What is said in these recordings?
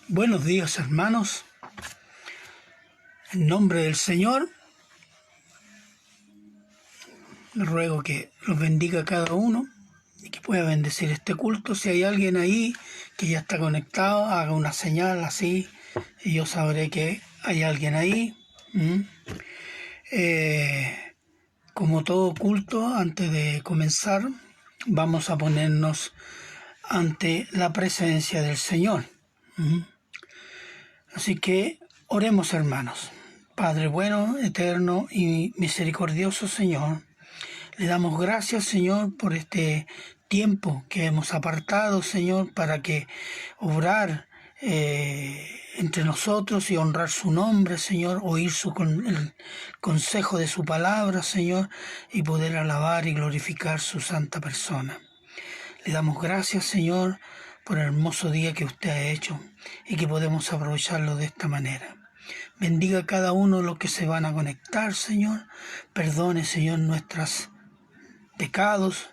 Buenos días, hermanos. En nombre del Señor, le ruego que los bendiga a cada uno y que pueda bendecir este culto. Si hay alguien ahí que ya está conectado, haga una señal así y yo sabré que hay alguien ahí. Como todo culto, antes de comenzar, vamos a ponernos ante la presencia del Señor. Así que oremos, hermanos. Padre bueno, eterno y misericordioso Señor, le damos gracias, Señor, por este tiempo que hemos apartado, Señor, para que obrar entre nosotros y honrar su nombre, Señor, oír el consejo de su palabra, Señor, y poder alabar y glorificar su santa persona. Le damos gracias, Señor, por el hermoso día que usted ha hecho y que podemos aprovecharlo de esta manera. Bendiga a cada uno de los que se van a conectar, Señor. Perdone, Señor, nuestros pecados,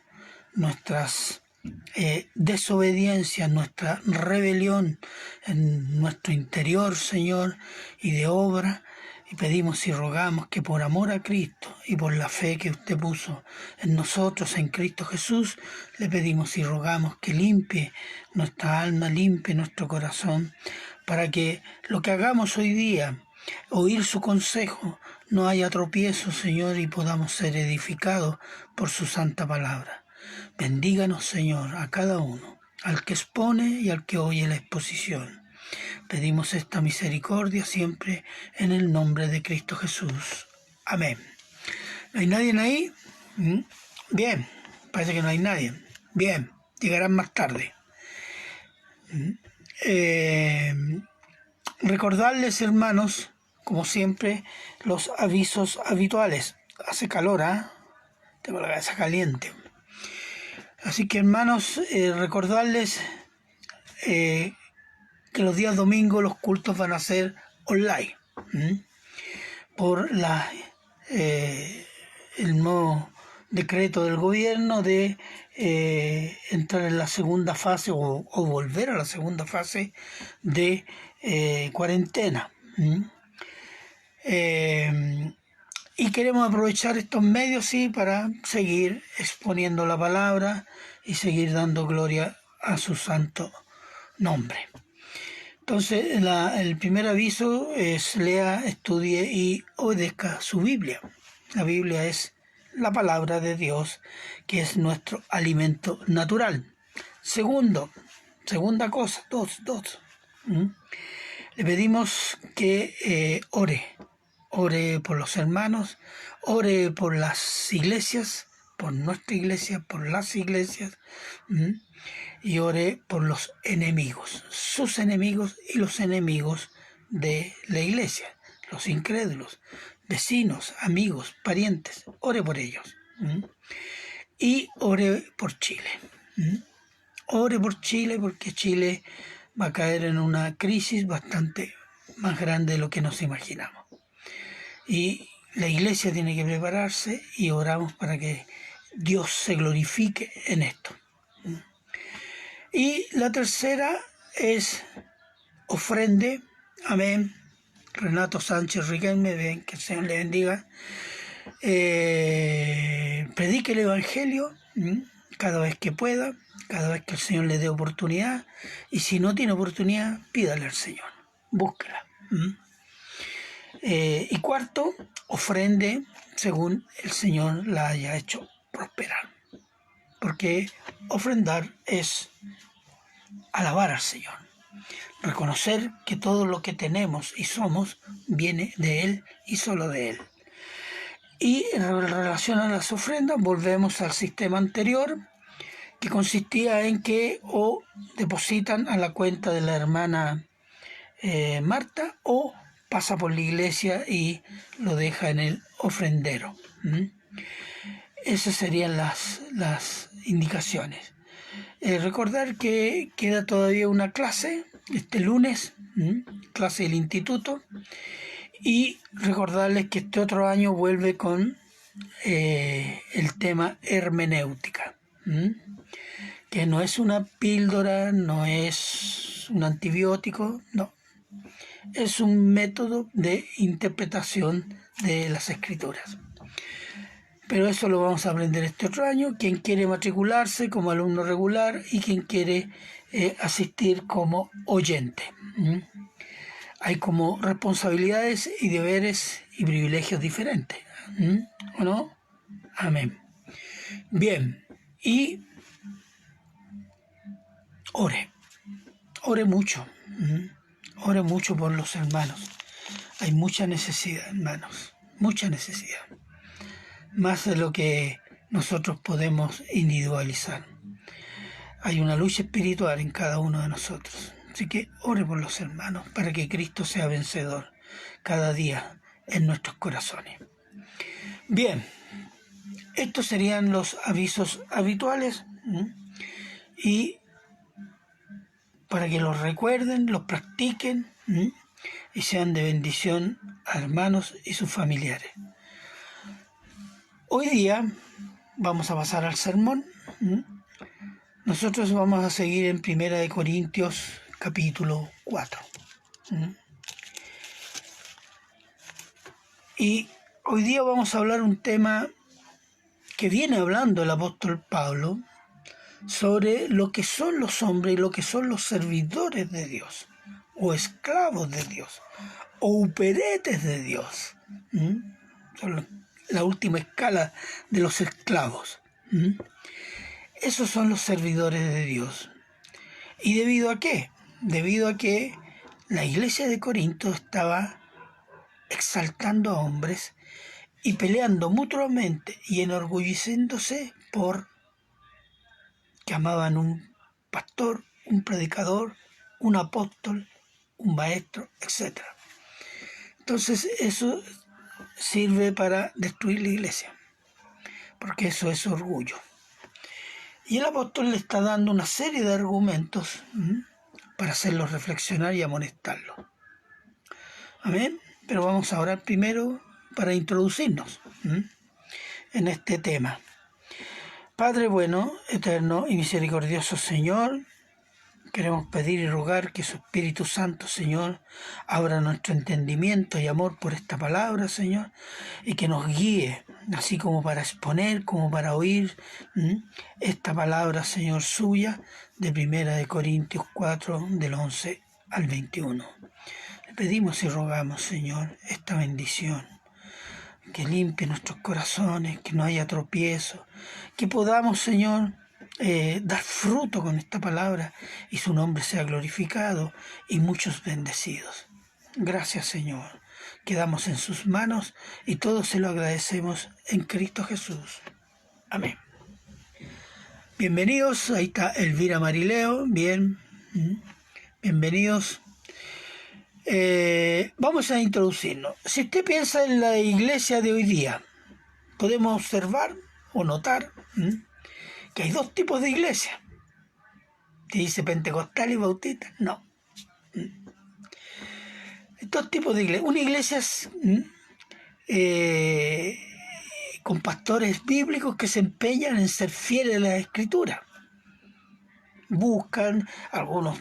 nuestras desobediencias, nuestra rebelión en nuestro interior, Señor, y de obra. Y pedimos y rogamos que por amor a Cristo y por la fe que usted puso en nosotros, en Cristo Jesús, le pedimos y rogamos que limpie nuestra alma, limpie nuestro corazón, para que lo que hagamos hoy día, oír su consejo, no haya tropiezo, Señor, y podamos ser edificados por su santa palabra. Bendíganos, Señor, a cada uno, al que expone y al que oye la exposición. Pedimos esta misericordia siempre en el nombre de Cristo Jesús. Amén. ¿No hay nadie ahí? Bien, parece que no hay nadie. Bien, llegarán más tarde. Recordarles, hermanos, como siempre, los avisos habituales. Hace calor, Tengo la cabeza caliente. Así que, hermanos, recordarles que los días domingos los cultos van a ser online por el nuevo decreto del gobierno de entrar en la segunda fase o volver a la segunda fase de cuarentena. Y queremos aprovechar estos medios, sí, para seguir exponiendo la palabra y seguir dando gloria a su santo nombre. Entonces, el primer aviso es: lea, estudie y obedezca su Biblia. La Biblia es la palabra de Dios, que es nuestro alimento natural. Segunda cosa, dos. Le pedimos que ore por los hermanos, ore por las iglesias, por nuestra iglesia, por las iglesias, y ore por los enemigos, sus enemigos y los enemigos de la iglesia, los incrédulos, vecinos, amigos, parientes. Ore por ellos. Y ore por Chile. Ore por Chile, porque Chile va a caer en una crisis bastante más grande de lo que nos imaginamos. Y la iglesia tiene que prepararse y oramos para que Dios se glorifique en esto. Y la tercera es ofrende. Amén. Renato Sánchez Riquelme, ven, que el Señor le bendiga. Predique el Evangelio cada vez que pueda, cada vez que el Señor le dé oportunidad. Y si no tiene oportunidad, pídale al Señor. Búsquela. Y cuarto, ofrende según el Señor la haya hecho prosperar. Porque ofrendar es alabar al Señor, reconocer que todo lo que tenemos y somos viene de Él y solo de Él. Y en relación a las ofrendas, volvemos al sistema anterior, que consistía en que o depositan a la cuenta de la hermana Marta, o pasa por la iglesia y lo deja en el ofrendero. Esas serían las indicaciones. Recordar que queda todavía una clase este lunes, clase del instituto, y recordarles que este otro año vuelve con el tema hermenéutica, que no es una píldora, no es es un antibiótico, no. Es un método de interpretación de las escrituras. Pero eso lo vamos a aprender este otro año. Quien quiere matricularse como alumno regular y quien quiere asistir como oyente. Hay como responsabilidades y deberes y privilegios diferentes. ¿O no? Amén. Bien. Y ore. Ore mucho. Ore mucho por los hermanos. Hay mucha necesidad, hermanos. Mucha necesidad. Más de lo que nosotros podemos individualizar. Hay una lucha espiritual en cada uno de nosotros. Así que ore por los hermanos para que Cristo sea vencedor cada día en nuestros corazones. Bien, estos serían los avisos habituales y para que los recuerden, los practiquen y sean de bendición a hermanos y sus familiares. Hoy día vamos a pasar al sermón. Nosotros vamos a seguir en 1 Corintios capítulo 4. Y hoy día vamos a hablar un tema que viene hablando el apóstol Pablo sobre lo que son los hombres y lo que son los servidores de Dios, o esclavos de Dios, o uperetes de Dios. Son la última escala de los esclavos. Esos son los servidores de Dios. ¿Y debido a qué? Debido a que la iglesia de Corinto estaba exaltando a hombres y peleando mutuamente y enorgulleciéndose por que amaban un pastor, un predicador, un apóstol, un maestro, etc. Entonces eso sirve para destruir la iglesia, porque eso es orgullo. Y el apóstol le está dando una serie de argumentos para hacerlos reflexionar y amonestarlos. Amén. Pero vamos a orar primero para introducirnos en este tema. Padre bueno, eterno y misericordioso Señor, queremos pedir y rogar que su Espíritu Santo, Señor, abra nuestro entendimiento y amor por esta palabra, Señor, y que nos guíe, así como para exponer, como para oír esta palabra, Señor, suya, de 1 Corintios 4, del 11 al 21. Le pedimos y rogamos, Señor, esta bendición, que limpie nuestros corazones, que no haya tropiezo, que podamos, Señor, dar fruto con esta palabra y su nombre sea glorificado y muchos bendecidos. Gracias, Señor. Quedamos en sus manos y todo se lo agradecemos en Cristo Jesús. Amén. Bienvenidos, ahí está Elvira Marileo, bien, bienvenidos. Vamos a introducirnos. Si usted piensa en la iglesia de hoy día, podemos observar o notar que hay dos tipos de iglesias. ¿Que dice pentecostal y bautista? No. Hay dos tipos de iglesias. Una iglesia es con pastores bíblicos que se empeñan en ser fieles a la Escritura. Buscan, algunos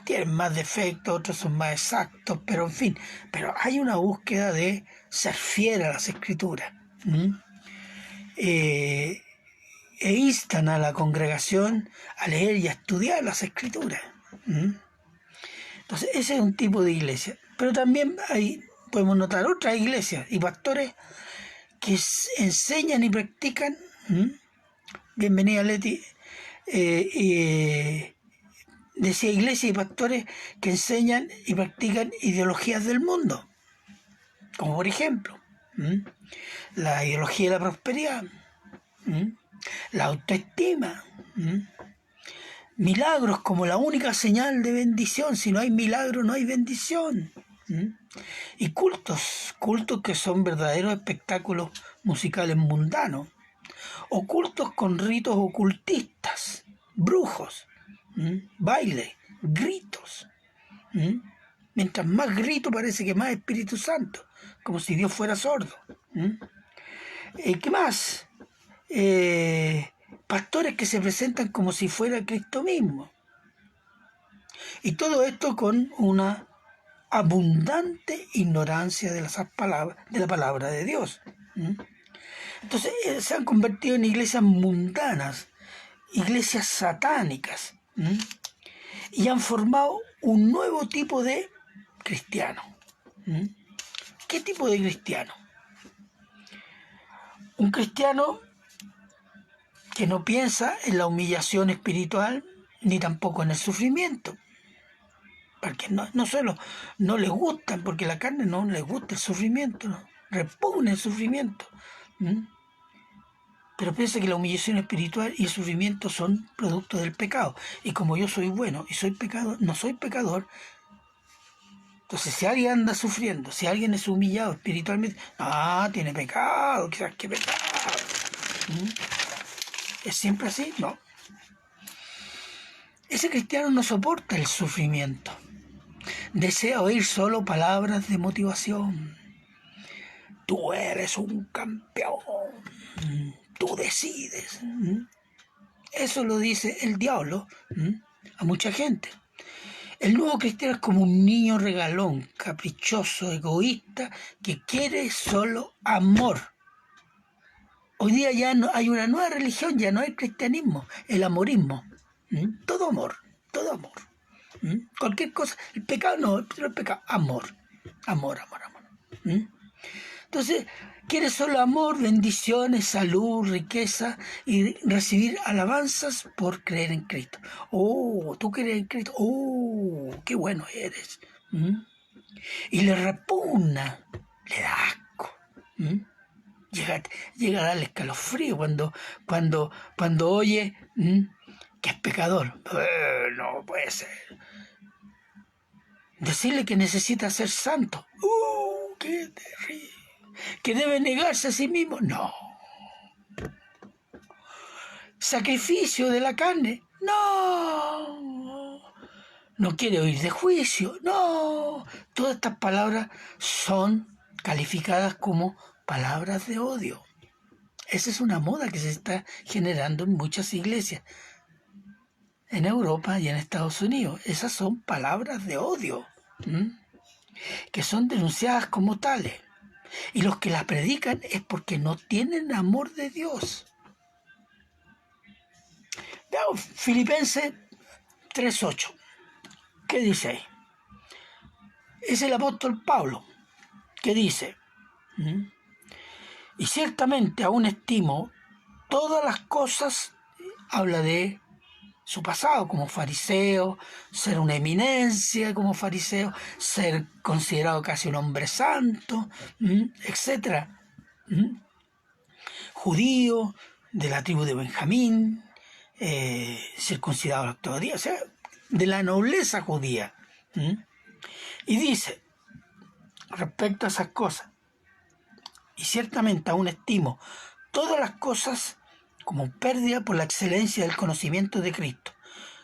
tienen más defectos, otros son más exactos, pero en fin, pero hay una búsqueda de ser fiel a las Escrituras. E instan a la congregación a leer y a estudiar las Escrituras. Entonces, ese es un tipo de iglesia. Pero también podemos notar otras iglesias y pastores que enseñan y practican. Bienvenida, Leti. Decía iglesia y pastores que enseñan y practican ideologías del mundo, como por ejemplo la ideología de la prosperidad, la autoestima, milagros como la única señal de bendición. Si no hay milagro no hay bendición, y cultos que son verdaderos espectáculos musicales mundanos, o cultos con ritos ocultistas, brujos, baile, gritos. Mientras más grito parece que más Espíritu Santo, como si Dios fuera sordo. ¿Qué más? Pastores que se presentan como si fuera Cristo mismo. Y todo esto con una abundante ignorancia de la palabra de Dios. Entonces se han convertido en iglesias mundanas, iglesias satánicas, y han formado un nuevo tipo de cristiano. ¿Qué tipo de cristiano? Un cristiano que no piensa en la humillación espiritual ni tampoco en el sufrimiento. Porque no solo no les gustan, porque la carne no les gusta el sufrimiento, ¿no? Repugna el sufrimiento. Pero piensa que la humillación espiritual y el sufrimiento son producto del pecado. Y como yo soy bueno y soy pecador, no soy pecador, entonces si alguien anda sufriendo, si alguien es humillado espiritualmente, tiene pecado, quizás qué pecado. ¿Es siempre así? No. Ese cristiano no soporta el sufrimiento. Desea oír solo palabras de motivación. Tú eres un campeón. Tú decides. Eso lo dice el diablo a mucha gente. El nuevo cristiano es como un niño regalón, caprichoso, egoísta, que quiere solo amor. Hoy día ya no hay una nueva religión, ya no hay cristianismo, el amorismo. Todo amor, todo amor. Cualquier cosa, el pecado no, pero el pecado, amor. Amor. Entonces, quiere solo amor, bendiciones, salud, riqueza y recibir alabanzas por creer en Cristo. Oh, tú crees en Cristo. Oh, qué bueno eres. Y le repugna, le da asco. Llega a darle escalofrío cuando oye que es pecador. No puede ser. Decirle que necesita ser santo. ¡Qué terrible! Que debe negarse a sí mismo. No. Sacrificio de la carne. No. No quiere oír de juicio. No. Todas estas palabras son calificadas como palabras de odio. Esa es una moda que se está generando en muchas iglesias. En Europa y en Estados Unidos. Esas son palabras de odio. Que son denunciadas como tales. Y los que las predican es porque no tienen amor de Dios. Veamos, Filipenses 3:8. ¿Qué dice ahí? Es el apóstol Pablo que dice: y ciertamente aún estimo todas las cosas, habla de su pasado como fariseo, ser una eminencia como fariseo, ser considerado casi un hombre santo, etc. Judío, de la tribu de Benjamín, circuncidado al octavo día, o sea, de la nobleza judía. Y dice, respecto a esas cosas, y ciertamente aún estimo todas las cosas como pérdida por la excelencia del conocimiento de Cristo,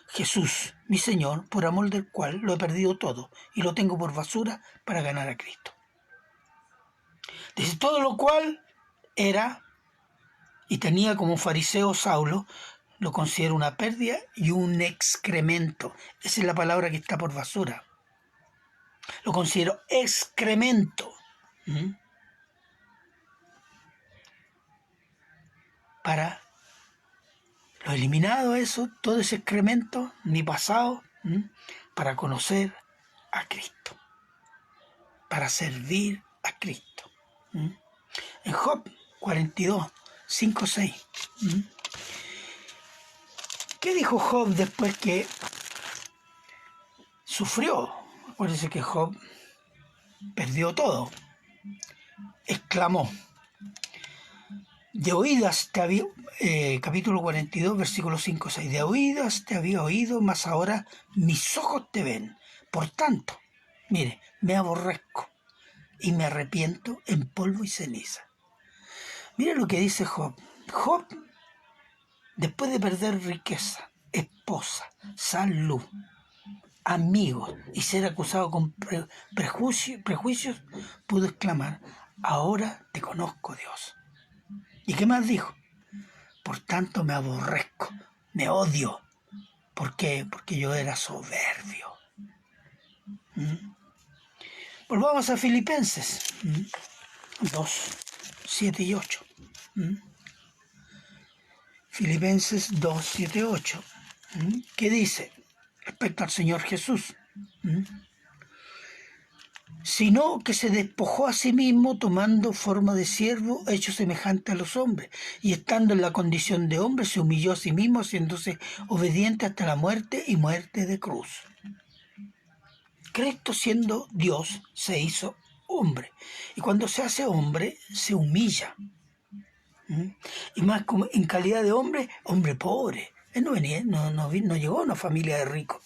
Jesús, mi Señor, por amor del cual lo he perdido todo y lo tengo por basura para ganar a Cristo. Dice, todo lo cual era y tenía como fariseo Saulo, lo considero una pérdida y un excremento. Esa es la palabra que está por basura. Lo considero excremento. Para lo eliminado eso, todo ese excremento, mi pasado, para conocer a Cristo. Para servir a Cristo. En Job 42, 5, 6. ¿Qué dijo Job después que sufrió? Acuérdense que Job perdió todo. Exclamó: de oídas te había, capítulo 42, versículos 5, 6. De oídas te había oído, mas ahora mis ojos te ven. Por tanto, mire, me aborrezco y me arrepiento en polvo y ceniza. Mire lo que dice Job. Job, después de perder riqueza, esposa, salud, amigos y ser acusado con prejuicios, pudo exclamar: ahora te conozco, Dios. ¿Y qué más dijo? Por tanto me aborrezco, me odio, ¿Por qué? Porque yo era soberbio. Volvamos a Filipenses 2, 7 y 8. Filipenses 2, 7, 8. ¿Qué dice respecto al Señor Jesús? Sino que se despojó a sí mismo tomando forma de siervo, hecho semejante a los hombres, y estando en la condición de hombre, se humilló a sí mismo, haciéndose obediente hasta la muerte y muerte de cruz. Cristo, siendo Dios, se hizo hombre, y cuando se hace hombre, se humilla. Y más como en calidad de hombre, hombre pobre. Él no llegó a una familia de ricos.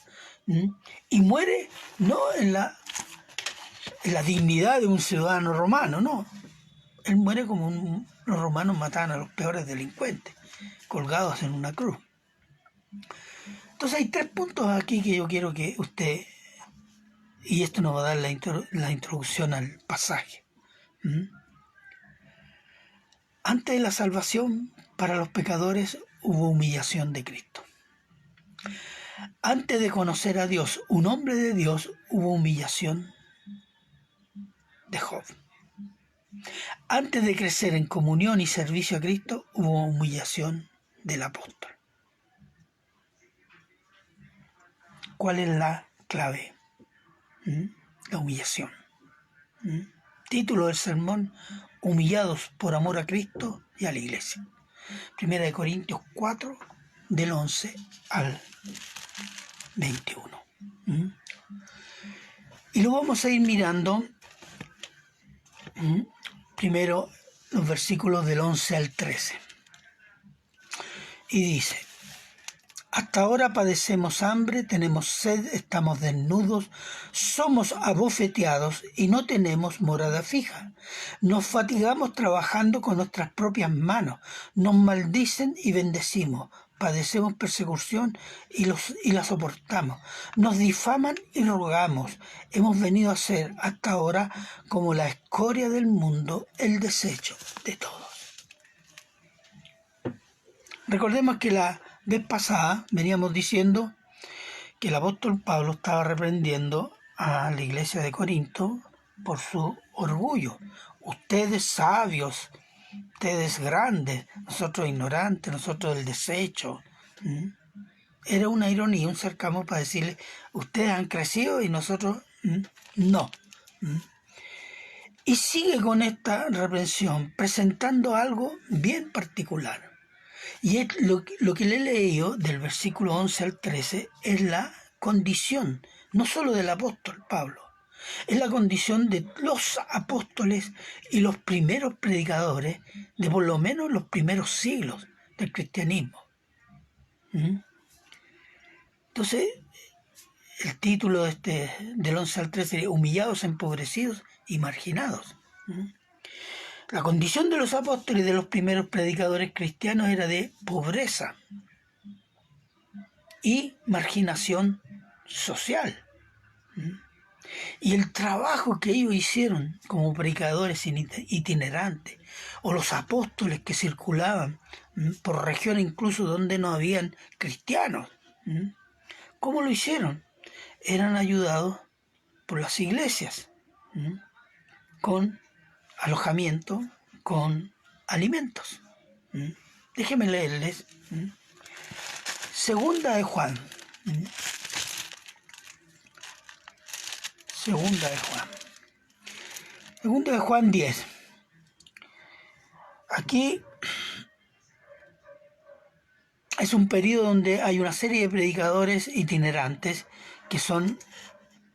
Y muere no en la dignidad de un ciudadano romano, no. Él muere como los romanos mataban a los peores delincuentes, colgados en una cruz. Entonces hay 3 puntos aquí que yo quiero que usted, y esto nos va a dar la introducción al pasaje. Antes de la salvación, para los pecadores hubo humillación de Cristo. Antes de conocer a Dios, un hombre de Dios, hubo humillación de Job. Antes de crecer en comunión y servicio a Cristo, hubo humillación del apóstol. ¿Cuál es la clave? La humillación. Título del sermón: Humillados por amor a Cristo y a la Iglesia. 1 Corintios 4, del 11 al 21. Y lo vamos a ir mirando primero los versículos del 11 al 13. Y dice: hasta ahora padecemos hambre, tenemos sed, estamos desnudos, somos abofeteados y no tenemos morada fija. Nos fatigamos trabajando con nuestras propias manos, nos maldicen y bendecimos, padecemos persecución y la soportamos, nos difaman y rogamos. Hemos venido a ser hasta ahora como la escoria del mundo, el desecho de todos. Recordemos que la vez pasada veníamos diciendo que el apóstol Pablo estaba reprendiendo a la iglesia de Corinto por su orgullo. Ustedes sabios, ustedes grandes, nosotros ignorantes, nosotros el desecho. Era una ironía, un sarcasmo para decirle: ustedes han crecido y nosotros no. Y sigue con esta reprensión presentando algo bien particular. Y es lo que le he leído del versículo 11 al 13 es la condición, no solo del apóstol Pablo, es la condición de los apóstoles y los primeros predicadores de por lo menos los primeros siglos del cristianismo. Entonces, el título del 11 al 13 sería Humillados, empobrecidos y marginados. La condición de los apóstoles y de los primeros predicadores cristianos era de pobreza y marginación social. Y el trabajo que ellos hicieron como predicadores itinerantes, o los apóstoles que circulaban por regiones incluso donde no habían cristianos, ¿cómo lo hicieron? Eran ayudados por las iglesias, con alojamiento, con alimentos. Déjenme leerles. Segunda de Juan. Segunda de Juan 10. Aquí es un periodo donde hay una serie de predicadores itinerantes que son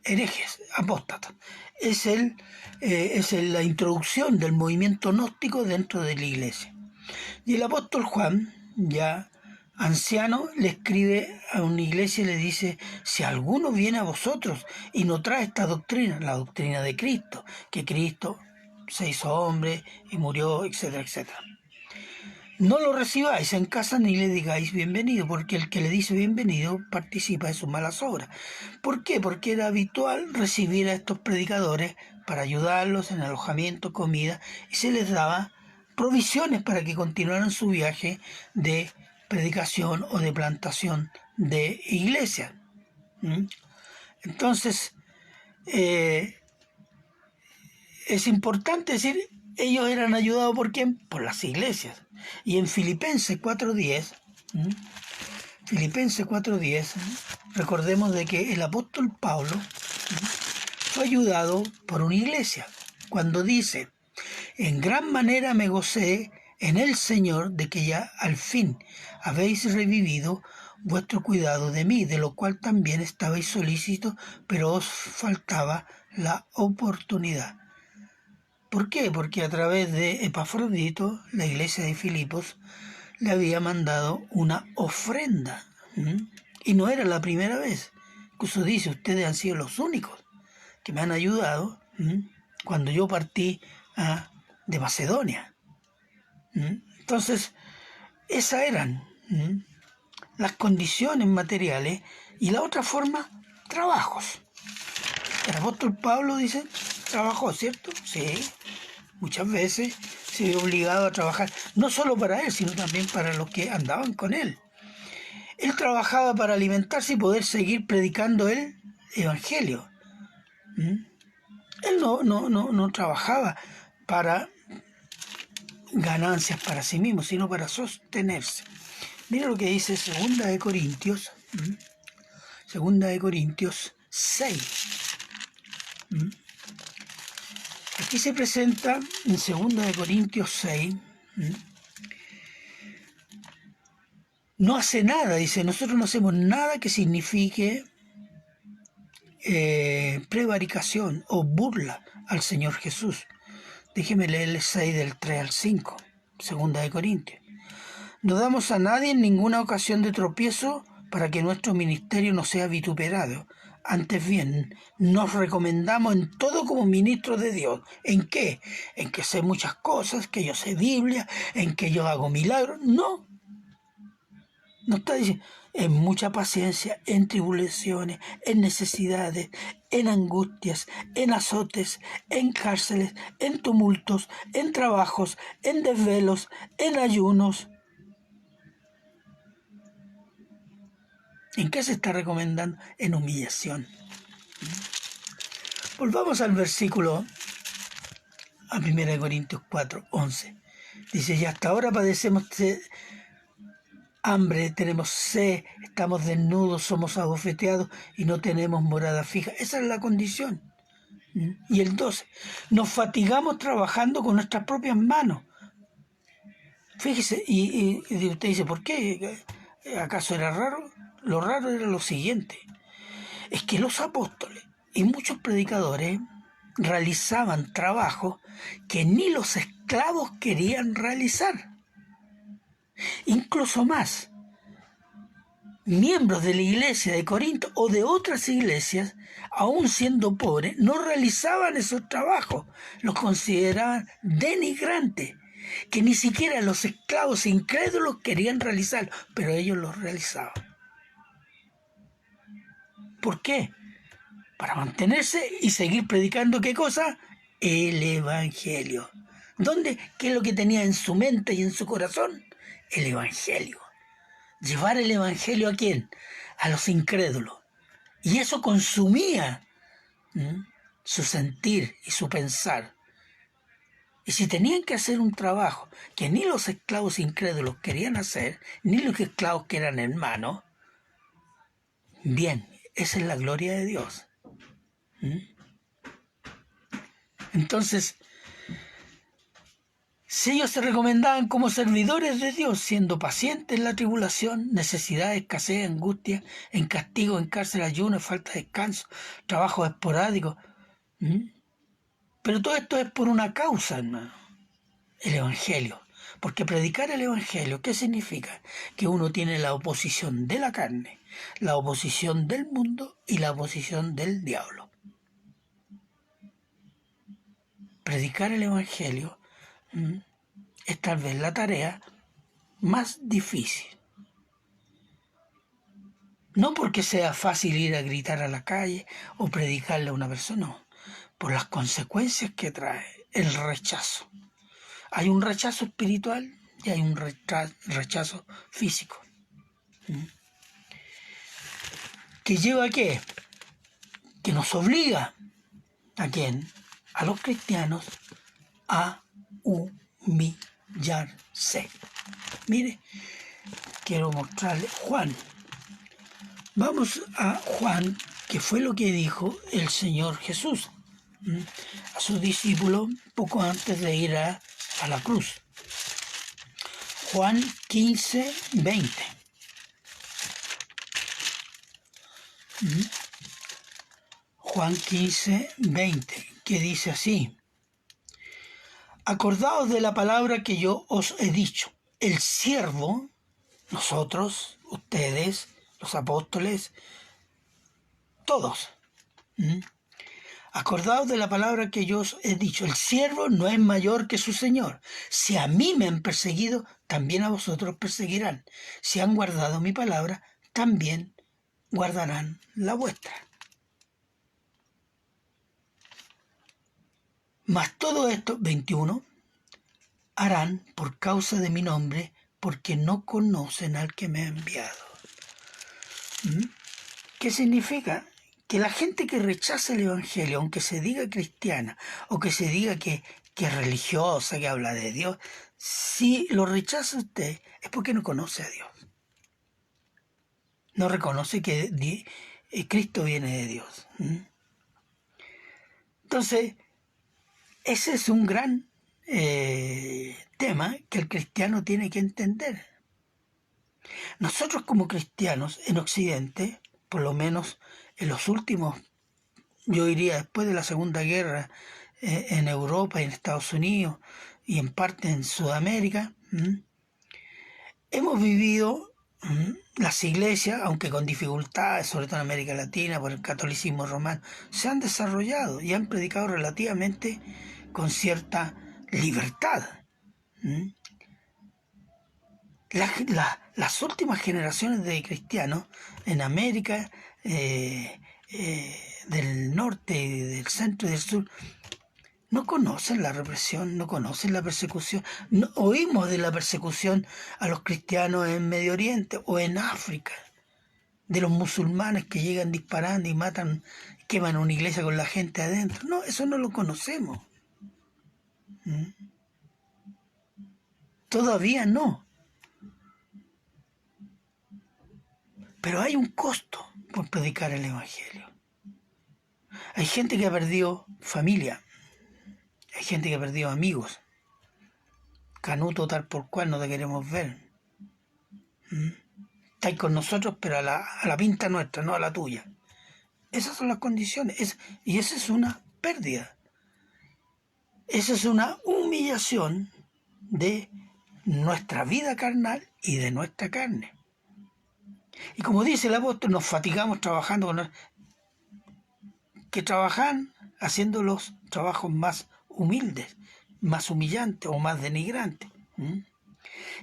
herejes, apóstatas. Es la introducción del movimiento gnóstico dentro de la iglesia. Y el apóstol Juan, ya anciano, le escribe a una iglesia y le dice: si alguno viene a vosotros y no trae esta doctrina, la doctrina de Cristo, que Cristo se hizo hombre y murió, etcétera, etcétera, no lo recibáis en casa ni le digáis bienvenido, porque el que le dice bienvenido participa de sus malas obras. ¿Por qué? Porque era habitual recibir a estos predicadores para ayudarlos en alojamiento, comida, y se les daba provisiones para que continuaran su viaje de predicación o de plantación de iglesia. Entonces, es importante decir, ellos eran ayudados ¿por quién? Por las iglesias. Y en Filipenses 4:10, Filipenses 4:10, recordemos de que el apóstol Pablo fue ayudado por una iglesia, cuando dice, en gran manera me gocé en el Señor de que ya al fin habéis revivido vuestro cuidado de mí, de lo cual también estabais solícitos, pero os faltaba la oportunidad. ¿Por qué? Porque a través de Epafrodito, la iglesia de Filipos, le había mandado una ofrenda. Y no era la primera vez. Incluso dice, ustedes han sido los únicos que me han ayudado cuando yo partí de Macedonia. Entonces, esas eran las condiciones materiales, y la otra forma, trabajos. El apóstol Pablo dice, trabajó, ¿cierto? Sí, muchas veces se vio obligado a trabajar, no solo para él, sino también para los que andaban con él. Él trabajaba para alimentarse y poder seguir predicando el evangelio. Él no trabajaba para ganancias para sí mismo, sino para sostenerse. Mira lo que dice Segunda de Corintios 6. Aquí se presenta en Segunda de Corintios 6, no hace nada, dice, nosotros no hacemos nada que signifique prevaricación o burla al Señor Jesús. Déjeme leer el 6 del 3 al 5, Segunda de Corintios. No damos a nadie en ninguna ocasión de tropiezo para que nuestro ministerio no sea vituperado. Antes bien, nos recomendamos en todo como ministros de Dios. ¿En qué? En que sé muchas cosas, que yo sé Biblia, en que yo hago milagros. No está diciendo, en mucha paciencia, en tribulaciones, en necesidades, en angustias, en azotes, en cárceles, en tumultos, en trabajos, en desvelos, en ayunos. ¿En qué se está recomendando? En humillación. Volvamos al versículo, a 1 Corintios 4:11. Dice, y hasta ahora padecemos hambre, tenemos sed, estamos desnudos, somos abofeteados y no tenemos morada fija. Esa es la condición. Y el 12, nos fatigamos trabajando con nuestras propias manos. Fíjese, y usted dice, ¿por qué? ¿Acaso era raro? Lo raro era lo siguiente, es que los apóstoles y muchos predicadores realizaban trabajos que ni los esclavos querían realizar. Incluso más, miembros de la iglesia de Corinto o de otras iglesias, aún siendo pobres, no realizaban esos trabajos, los consideraban denigrantes, que ni siquiera los esclavos incrédulos querían realizar, pero ellos los realizaban. ¿Por qué? Para mantenerse y seguir predicando, ¿qué cosa? El evangelio. ¿Dónde? ¿Qué es lo que tenía en su mente y en su corazón? El evangelio. Llevar el evangelio ¿a quién? A los incrédulos. Y eso consumía su sentir y su pensar. Y si tenían que hacer un trabajo que ni los esclavos incrédulos querían hacer, ni los esclavos que eran hermanos, bien, esa es la gloria de Dios. Entonces, si ellos se recomendaban como servidores de Dios, siendo pacientes en la tribulación, necesidad, escasez, angustia, en castigo, en cárcel, ayuno, falta de descanso, trabajo esporádico. Pero todo esto es por una causa, hermano, el evangelio. Porque predicar el evangelio, ¿qué significa? Que uno tiene la oposición de la carne, la oposición del mundo y la oposición del diablo. Predicar el evangelio es tal vez la tarea más difícil. No porque sea fácil ir a gritar a la calle o predicarle a una persona, no, por las consecuencias que trae el rechazo. Hay un rechazo espiritual y hay un rechazo físico. ¿Que lleva a qué? Que nos obliga, ¿a quién? A los cristianos a humillarse. Mire, quiero mostrarle Juan. Vamos a Juan, que fue lo que dijo el Señor Jesús a sus discípulos poco antes de ir a la cruz. Juan 15, 20. Juan 15, 20, que dice así: acordaos de la palabra que yo os he dicho. El siervo, nosotros, ustedes, los apóstoles, todos. Acordaos de la palabra que yo os he dicho. El siervo no es mayor que su Señor. Si a mí me han perseguido, también a vosotros perseguirán. Si han guardado mi palabra, también guardarán la vuestra. Mas todo esto, 21, harán por causa de mi nombre, porque no conocen al que me ha enviado. ¿Qué significa? Que la gente que rechaza el Evangelio, aunque se diga cristiana, o que se diga que es religiosa, que habla de Dios, si lo rechaza usted, es porque no conoce a Dios. No reconoce que Cristo viene de Dios. Entonces, ese es un gran tema que el cristiano tiene que entender. Nosotros como cristianos en Occidente, por lo menos en los últimos, yo diría después de la Segunda Guerra, en Europa y en Estados Unidos y en parte en Sudamérica, hemos vivido las iglesias, aunque con dificultades, sobre todo en América Latina, por el catolicismo romano, se han desarrollado y han predicado relativamente con cierta libertad. Las últimas generaciones de cristianos en América del norte, del centro y del sur, no conocen la represión, no conocen la persecución. No, oímos de la persecución a los cristianos en Medio Oriente o en África, de los musulmanes que llegan disparando y matan, queman una iglesia con la gente adentro. No, eso no lo conocemos. Todavía no. Pero hay un costo por predicar el Evangelio. Hay gente que ha perdido familia. Hay gente que ha perdido amigos. Canuto tal por cual no te queremos ver. Estás con nosotros, pero a la pinta nuestra, no a la tuya. Esas son las condiciones. Y esa es una pérdida. Esa es una humillación de nuestra vida carnal y de nuestra carne. Y como dice el apóstol, nos fatigamos trabajando con que trabajan haciendo los trabajos más humildes, más humillantes o más denigrantes.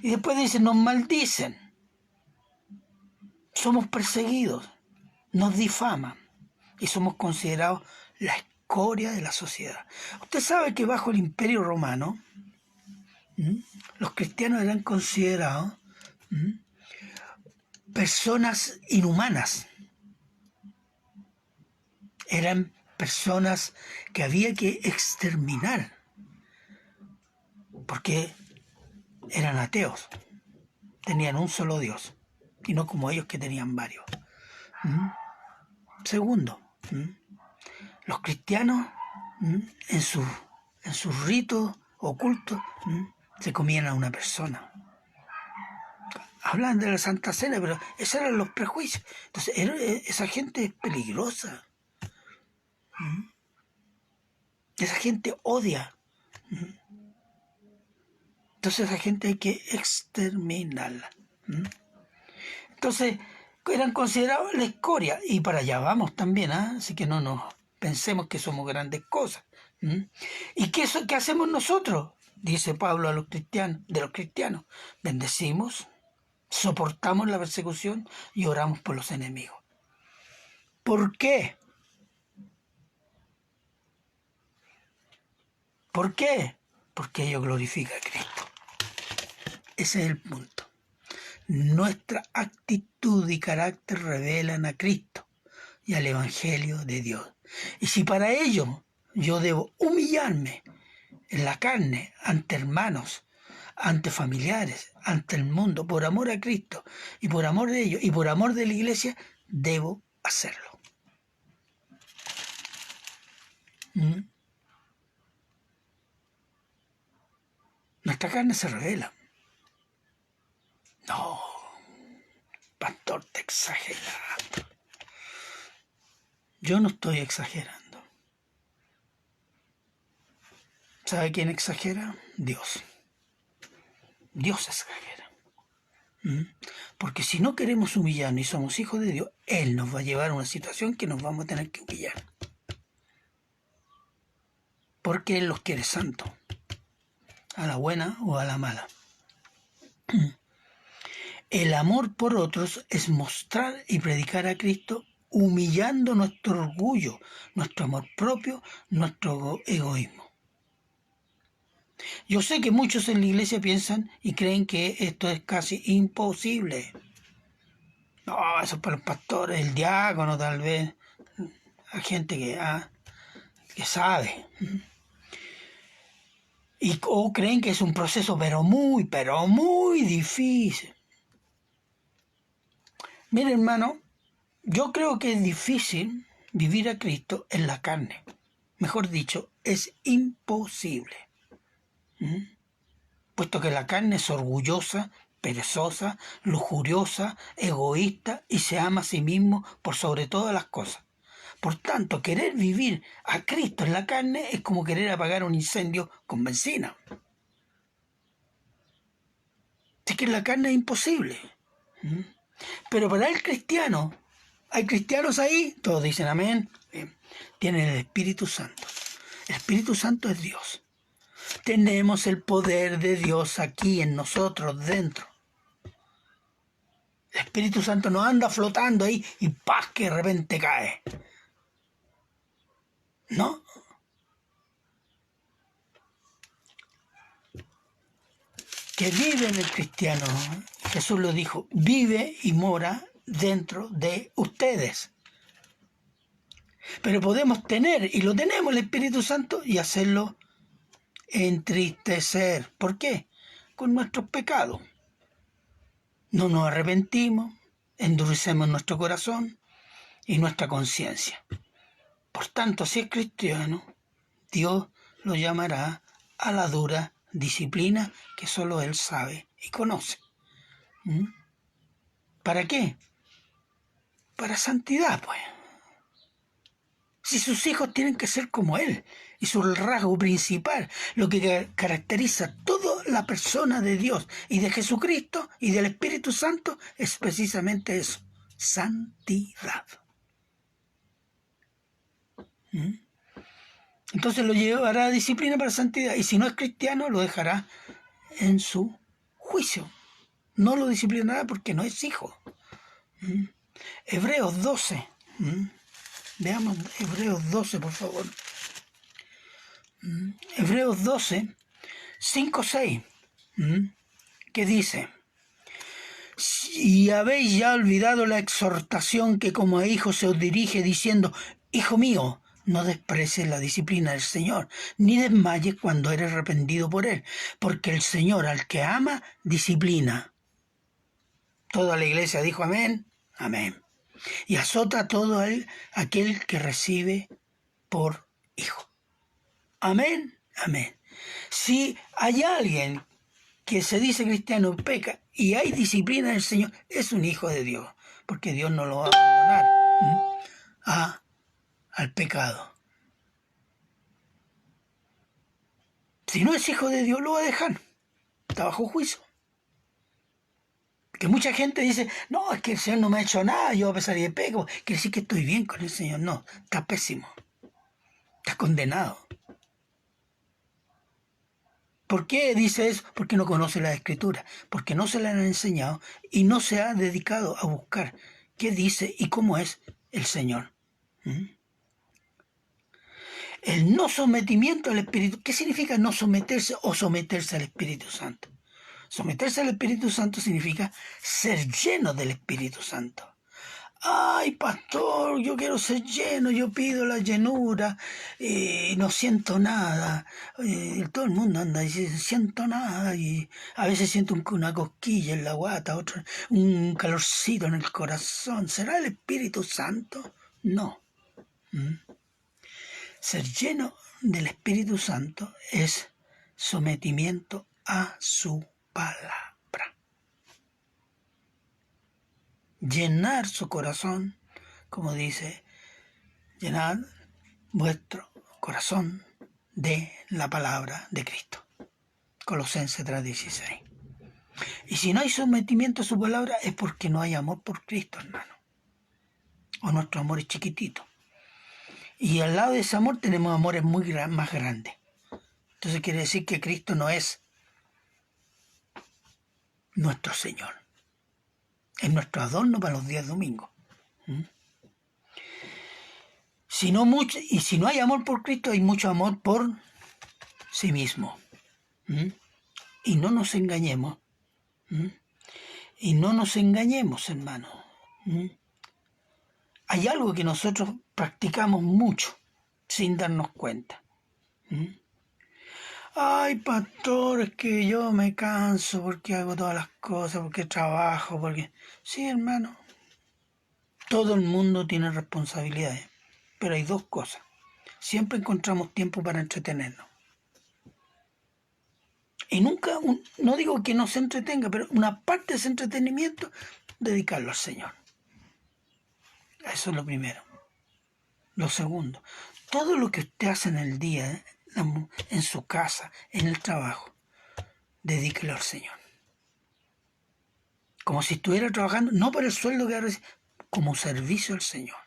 Y después dice, nos maldicen, somos perseguidos, nos difaman y somos considerados la escoria de la sociedad. Usted sabe que bajo el Imperio Romano los cristianos eran considerados personas inhumanas. Eran personas que había que exterminar porque eran ateos, tenían un solo Dios y no como ellos que tenían varios. Segundo, los cristianos en sus ritos ocultos se comían a una persona. Hablan de la Santa Cena, pero esos eran los prejuicios. Entonces, esa gente es peligrosa. Esa gente odia. Entonces, esa gente hay que exterminarla. Entonces, eran considerados la escoria. Y para allá vamos también, así que no nos pensemos que somos grandes cosas. ¿Y qué hacemos nosotros? Dice Pablo a los cristianos, de los cristianos. Bendecimos, soportamos la persecución y oramos por los enemigos. ¿Por qué? ¿Por qué? Porque ello glorifica a Cristo. Ese es el punto. Nuestra actitud y carácter revelan a Cristo. y al Evangelio de Dios. Y si para ello yo debo humillarme en la carne ante hermanos, ante familiares, ante el mundo, por amor a Cristo y por amor de ellos y por amor de la iglesia, debo hacerlo. Nuestra carne se revela. No, pastor, te exagerando. Yo no estoy exagerando. ¿Sabe quién exagera? Dios. Dios exagera. Porque si no queremos humillarnos y somos hijos de Dios, Él nos va a llevar a una situación que nos vamos a tener que humillar. Porque Él los quiere santos, a la buena o a la mala. El amor por otros es mostrar y predicar a Cristo humillando nuestro orgullo, nuestro amor propio, nuestro egoísmo. Yo sé que muchos en la iglesia piensan y creen que esto es casi imposible. No, eso es para los pastores, el diácono tal vez, hay gente que sabe. O creen que es un proceso pero muy difícil. Mire, hermano, yo creo que es difícil vivir a Cristo en la carne. Mejor dicho, es imposible. Puesto que la carne es orgullosa, perezosa, lujuriosa, egoísta y se ama a sí mismo por sobre todas las cosas. Por tanto, querer vivir a Cristo en la carne es como querer apagar un incendio con benzina. Es que en la carne es imposible. Pero para el cristiano, ¿hay cristianos ahí? Todos dicen amén. Tienen el Espíritu Santo. El Espíritu Santo es Dios. Tenemos el poder de Dios aquí en nosotros dentro. El Espíritu Santo no anda flotando ahí y ¡paz! Que de repente cae. ¿No? Que vive en el cristiano. Jesús lo dijo, vive y mora dentro de ustedes. Pero podemos tener, y lo tenemos el Espíritu Santo, y hacerlo entristecer. ¿Por qué? Con nuestros pecados. No nos arrepentimos, endurecemos nuestro corazón y nuestra conciencia. Por tanto, si es cristiano, Dios lo llamará a la dura disciplina que solo Él sabe y conoce. ¿Para qué? Para santidad, pues. Si sus hijos tienen que ser como Él, y su rasgo principal, lo que caracteriza a toda la persona de Dios y de Jesucristo y del Espíritu Santo, es precisamente eso, santidad. Entonces lo llevará a disciplina para santidad, y si no es cristiano, lo dejará en su juicio. No lo disciplinará porque no es hijo. Hebreos 12. Veamos Hebreos 12, por favor. Hebreos 12, 5, 6. ¿Qué dice? Y habéis ya olvidado la exhortación que como a hijos se os dirige diciendo, hijo mío, no desprecies la disciplina del Señor, ni desmayes cuando eres arrepentido por Él, porque el Señor al que ama, disciplina. Toda la iglesia dijo amén, amén. Y azota a todo aquel que recibe por hijo. Amén, amén. Si hay alguien que se dice cristiano y peca y hay disciplina del Señor, es un hijo de Dios, porque Dios no lo va a abandonar al pecado. Si no es hijo de Dios, lo va a dejar. Está bajo juicio. Que mucha gente dice, no, es que el Señor no me ha hecho nada, yo a pesar de peco, quiere decir que estoy bien con el Señor. No, está pésimo. Está condenado. ¿Por qué dice eso? Porque no conoce la Escritura, porque no se la han enseñado y no se ha dedicado a buscar qué dice y cómo es el Señor. El no sometimiento al Espíritu. ¿Qué significa no someterse o someterse al Espíritu Santo? Someterse al Espíritu Santo significa ser lleno del Espíritu Santo. Ay, pastor, yo quiero ser lleno, yo pido la llenura, no siento nada. Todo el mundo anda diciendo, siento nada, y a veces siento una cosquilla en la guata, otro, un calorcito en el corazón. ¿Será el Espíritu Santo? No. Ser lleno del Espíritu Santo es sometimiento a su palabra. Llenar su corazón, como dice, llenad vuestro corazón de la palabra de Cristo. Colosenses 3:16. Y si no hay sometimiento a su palabra es porque no hay amor por Cristo, hermano. O nuestro amor es chiquitito. Y al lado de ese amor tenemos amores más grandes. Entonces quiere decir que Cristo no es nuestro Señor. Es nuestro adorno para los días domingos. Si no hay amor por Cristo, hay mucho amor por sí mismo. Y no nos engañemos. Y no nos engañemos, hermanos. Hay algo que nosotros practicamos mucho sin darnos cuenta. Ay, pastor, es que yo me canso porque hago todas las cosas, porque trabajo, porque... Sí, hermano. Todo el mundo tiene responsabilidades, pero hay dos cosas. Siempre encontramos tiempo para entretenernos. Y nunca, no digo que no se entretenga, pero una parte de ese entretenimiento, dedicarlo al Señor. Eso es lo primero. Lo segundo, todo lo que usted hace en el día, en su casa, en el trabajo, dedíquelo al Señor. Como si estuviera trabajando, no por el sueldo que recibe, como servicio al Señor.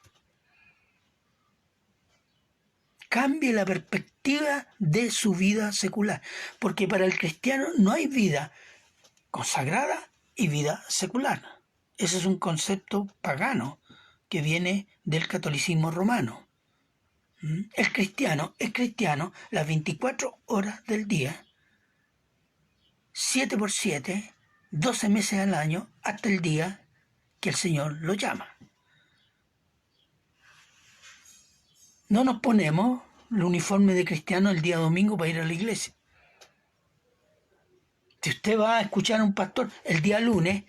Cambie la perspectiva de su vida secular, porque para el cristiano no hay vida consagrada y vida secular. Ese es un concepto pagano que viene del catolicismo romano. El cristiano es cristiano las 24 horas del día, 7 por 7, 12 meses al año, hasta el día que el Señor lo llama. No nos ponemos el uniforme de cristiano el día domingo para ir a la iglesia. Si usted va a escuchar a un pastor el día lunes,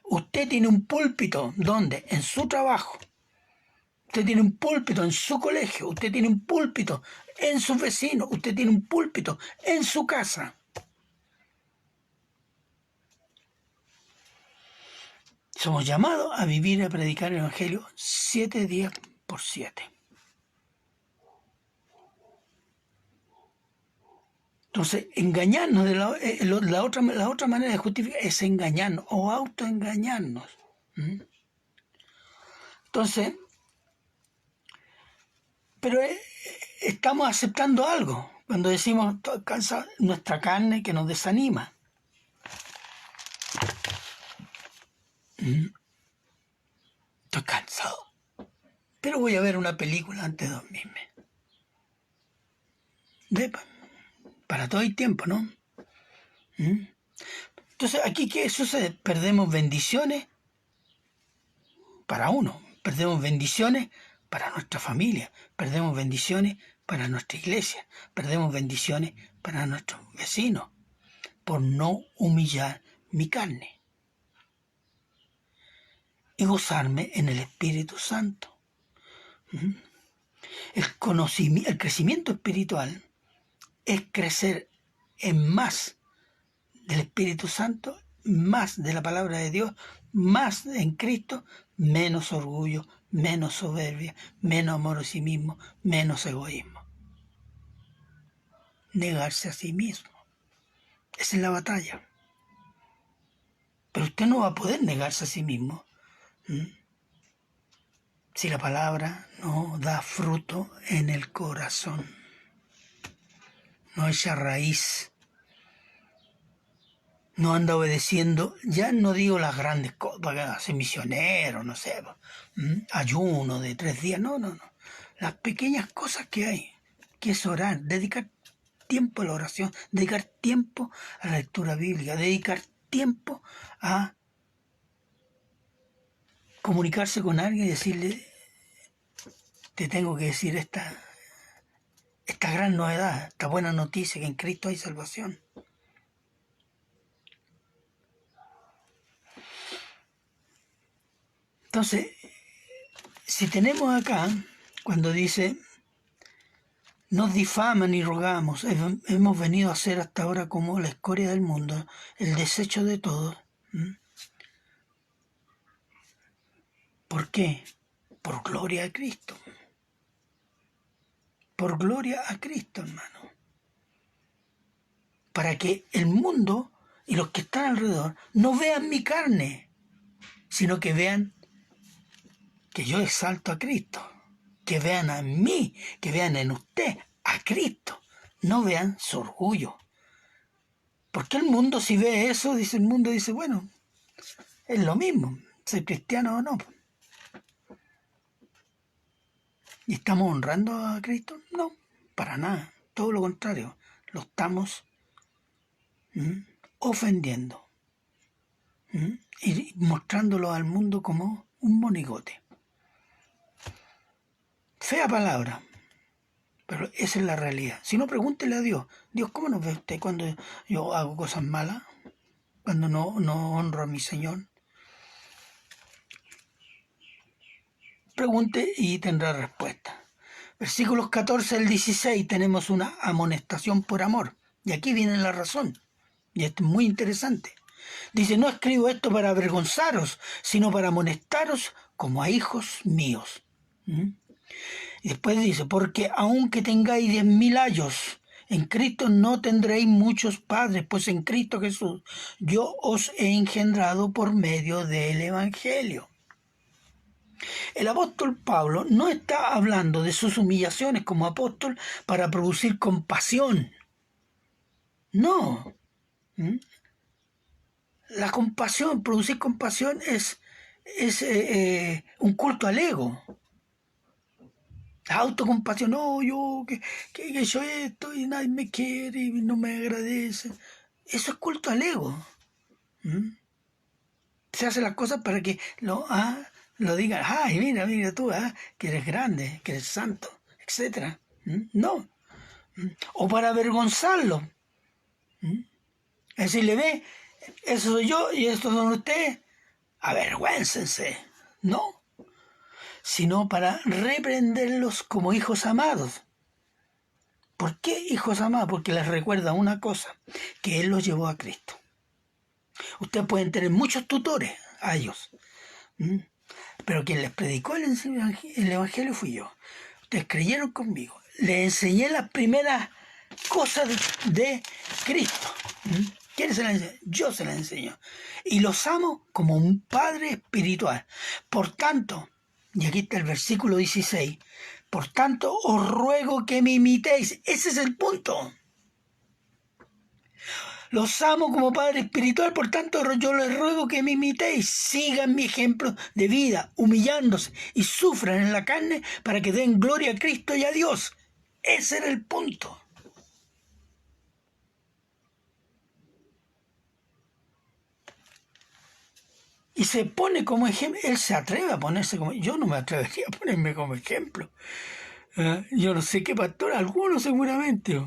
usted tiene un púlpito. ¿Dónde? En su trabajo. Usted tiene un púlpito en su colegio. Usted tiene un púlpito en sus vecinos. Usted tiene un púlpito en su casa. Somos llamados a vivir y a predicar el Evangelio 7 días por 7. Entonces, engañarnos de la otra manera de justificar es engañarnos o autoengañarnos. Entonces, pero estamos aceptando algo cuando decimos cansa nuestra carne que nos desanima. Estoy cansado, pero voy a ver una película antes de dormirme. Para todo el tiempo, ¿no? Entonces, aquí, ¿qué sucede? Perdemos bendiciones para uno, perdemos bendiciones para nuestra familia, perdemos bendiciones para nuestra iglesia, perdemos bendiciones para nuestros vecinos, por no humillar mi carne y gozarme en el Espíritu Santo. El crecimiento espiritual es crecer en más del Espíritu Santo, más de la palabra de Dios, más en Cristo, menos orgullo, menos soberbia, menos amor a sí mismo, menos egoísmo. Negarse a sí mismo. Esa es la batalla. Pero usted no va a poder negarse a sí mismo si la palabra no da fruto en el corazón, no echa raíz, no anda obedeciendo. Ya no digo las grandes cosas, para ser misionero, no sé, ayuno de 3 días, no. Las pequeñas cosas que hay, que es orar, dedicar tiempo a la oración, dedicar tiempo a la lectura bíblica, dedicar tiempo a comunicarse con alguien y decirle, te tengo que decir esta gran novedad, esta buena noticia, que en Cristo hay salvación. Entonces, si tenemos acá, cuando dice, nos difaman y rogamos, hemos venido a ser hasta ahora como la escoria del mundo, el desecho de todos. ¿Por qué? Por gloria a Cristo. Por gloria a Cristo, hermano. Para que el mundo y los que están alrededor no vean mi carne, sino que vean que yo exalto a Cristo, que vean a mí, que vean en usted a Cristo, no vean su orgullo. Porque el mundo, si ve eso, el mundo dice, bueno, es lo mismo, ser cristiano o no. ¿Y estamos honrando a Cristo? No, para nada, todo lo contrario, lo estamos ofendiendo y mostrándolo al mundo como un monigote. Fea palabra, pero esa es la realidad. Si no, pregúntele a Dios. Dios, ¿cómo nos ve usted cuando yo hago cosas malas? Cuando no honro a mi Señor. Pregunte y tendrá respuesta. Versículos 14 al 16 tenemos una amonestación por amor. Y aquí viene la razón. Y esto es muy interesante. Dice, no escribo esto para avergonzaros, sino para amonestaros como a hijos míos. Y después dice, porque aunque tengáis 10.000 años, en Cristo no tendréis muchos padres, pues en Cristo Jesús yo os he engendrado por medio del Evangelio. El apóstol Pablo no está hablando de sus humillaciones como apóstol para producir compasión. No. La compasión, producir compasión es un culto al ego. La autocompasión, no, yo que he hecho esto y nadie me quiere y no me agradece. Eso es culto al ego. Se hace las cosas para que lo digan, ay, mira tú, que eres grande, que eres santo, etc. No. O para avergonzarlo. Es decir, le ve, eso soy yo y estos son ustedes, avergüéncense. No. Sino para reprenderlos como hijos amados. ¿Por qué hijos amados? Porque les recuerda una cosa, que Él los llevó a Cristo. Ustedes pueden tener muchos tutores a ellos, pero quien les predicó el Evangelio fui yo. Ustedes creyeron conmigo. Les enseñé las primeras cosas de Cristo. ¿Quién se las enseñó? Yo se las enseño. Y los amo como un Padre espiritual. Por tanto, y aquí está el versículo 16, por tanto os ruego que me imitéis. Ese es el punto. Los amo como Padre espiritual, por tanto yo les ruego que me imitéis. Sigan mi ejemplo de vida, humillándose y sufran en la carne para que den gloria a Cristo y a Dios. Ese era el punto. Y se pone como ejemplo. Él se atreve a ponerse como... Yo no me atrevería a ponerme como ejemplo. Yo no sé qué pastor, algunos seguramente.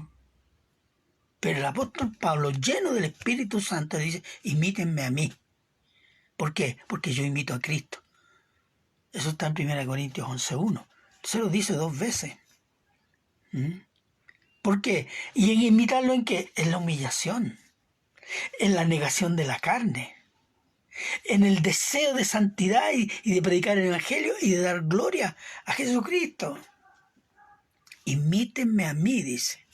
Pero el apóstol Pablo, lleno del Espíritu Santo, dice, imítenme a mí. ¿Por qué? Porque yo imito a Cristo. Eso está en 1 Corintios 11:1. Se lo dice 2 veces. ¿Por qué? ¿Y en imitarlo en qué? En la humillación, en la negación de la carne, en el deseo de santidad y de predicar el Evangelio y de dar gloria a Jesucristo. Imítenme a mí, dice.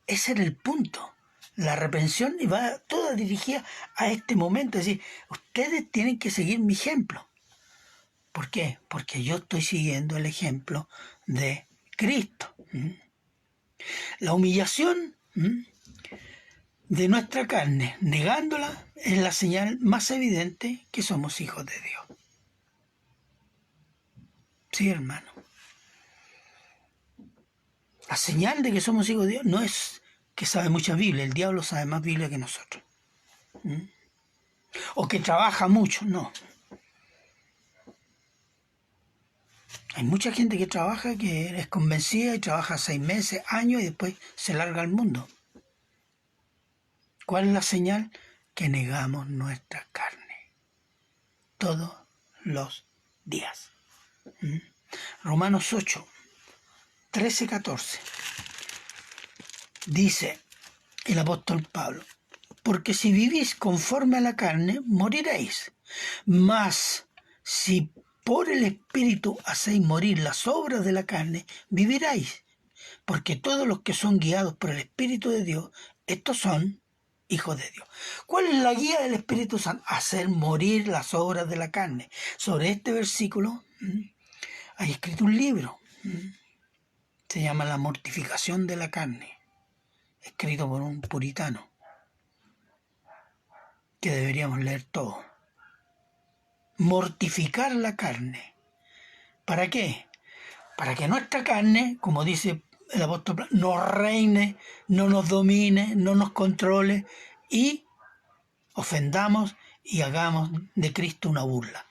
Ese era el punto. La reprensión va toda dirigida a este momento. Es decir, ustedes tienen que seguir mi ejemplo. ¿Por qué? Porque yo estoy siguiendo el ejemplo de Cristo. La humillación de nuestra carne, negándola, es la señal más evidente que somos hijos de Dios. Sí, hermano. La señal de que somos hijos de Dios no es que sabe mucha Biblia, el diablo sabe más Biblia que nosotros. O que trabaja mucho, no. Hay mucha gente que trabaja, que es convencida y trabaja 6 meses, años y después se larga al mundo. ¿Cuál es la señal? Que negamos nuestra carne todos los días. Romanos 8, 13, 14. Dice el apóstol Pablo: porque si vivís conforme a la carne, moriréis. Mas si por el Espíritu hacéis morir las obras de la carne, viviréis. Porque todos los que son guiados por el Espíritu de Dios, estos son hijos de Dios. ¿Cuál es la guía del Espíritu Santo? Hacer morir las obras de la carne. Sobre este versículo hay escrito un libro. Se llama La mortificación de la carne, escrito por un puritano, que deberíamos leer todo. Mortificar la carne. ¿Para qué? Para que nuestra carne, como dice el apóstol Pablo, nos reine, no nos domine, no nos controle y ofendamos y hagamos de Cristo una burla.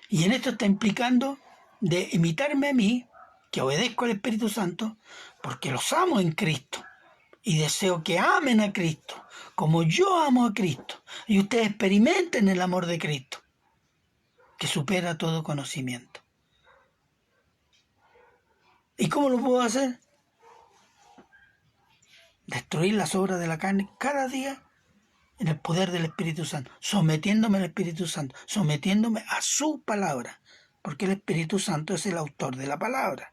Y en esto está implicando de imitarme a mí, que obedezco al Espíritu Santo, porque los amo en Cristo y deseo que amen a Cristo, como yo amo a Cristo, y ustedes experimenten el amor de Cristo, que supera todo conocimiento. ¿Y cómo lo puedo hacer? Destruir las obras de la carne cada día en el poder del Espíritu Santo, sometiéndome al Espíritu Santo, sometiéndome a su palabra, porque el Espíritu Santo es el autor de la palabra.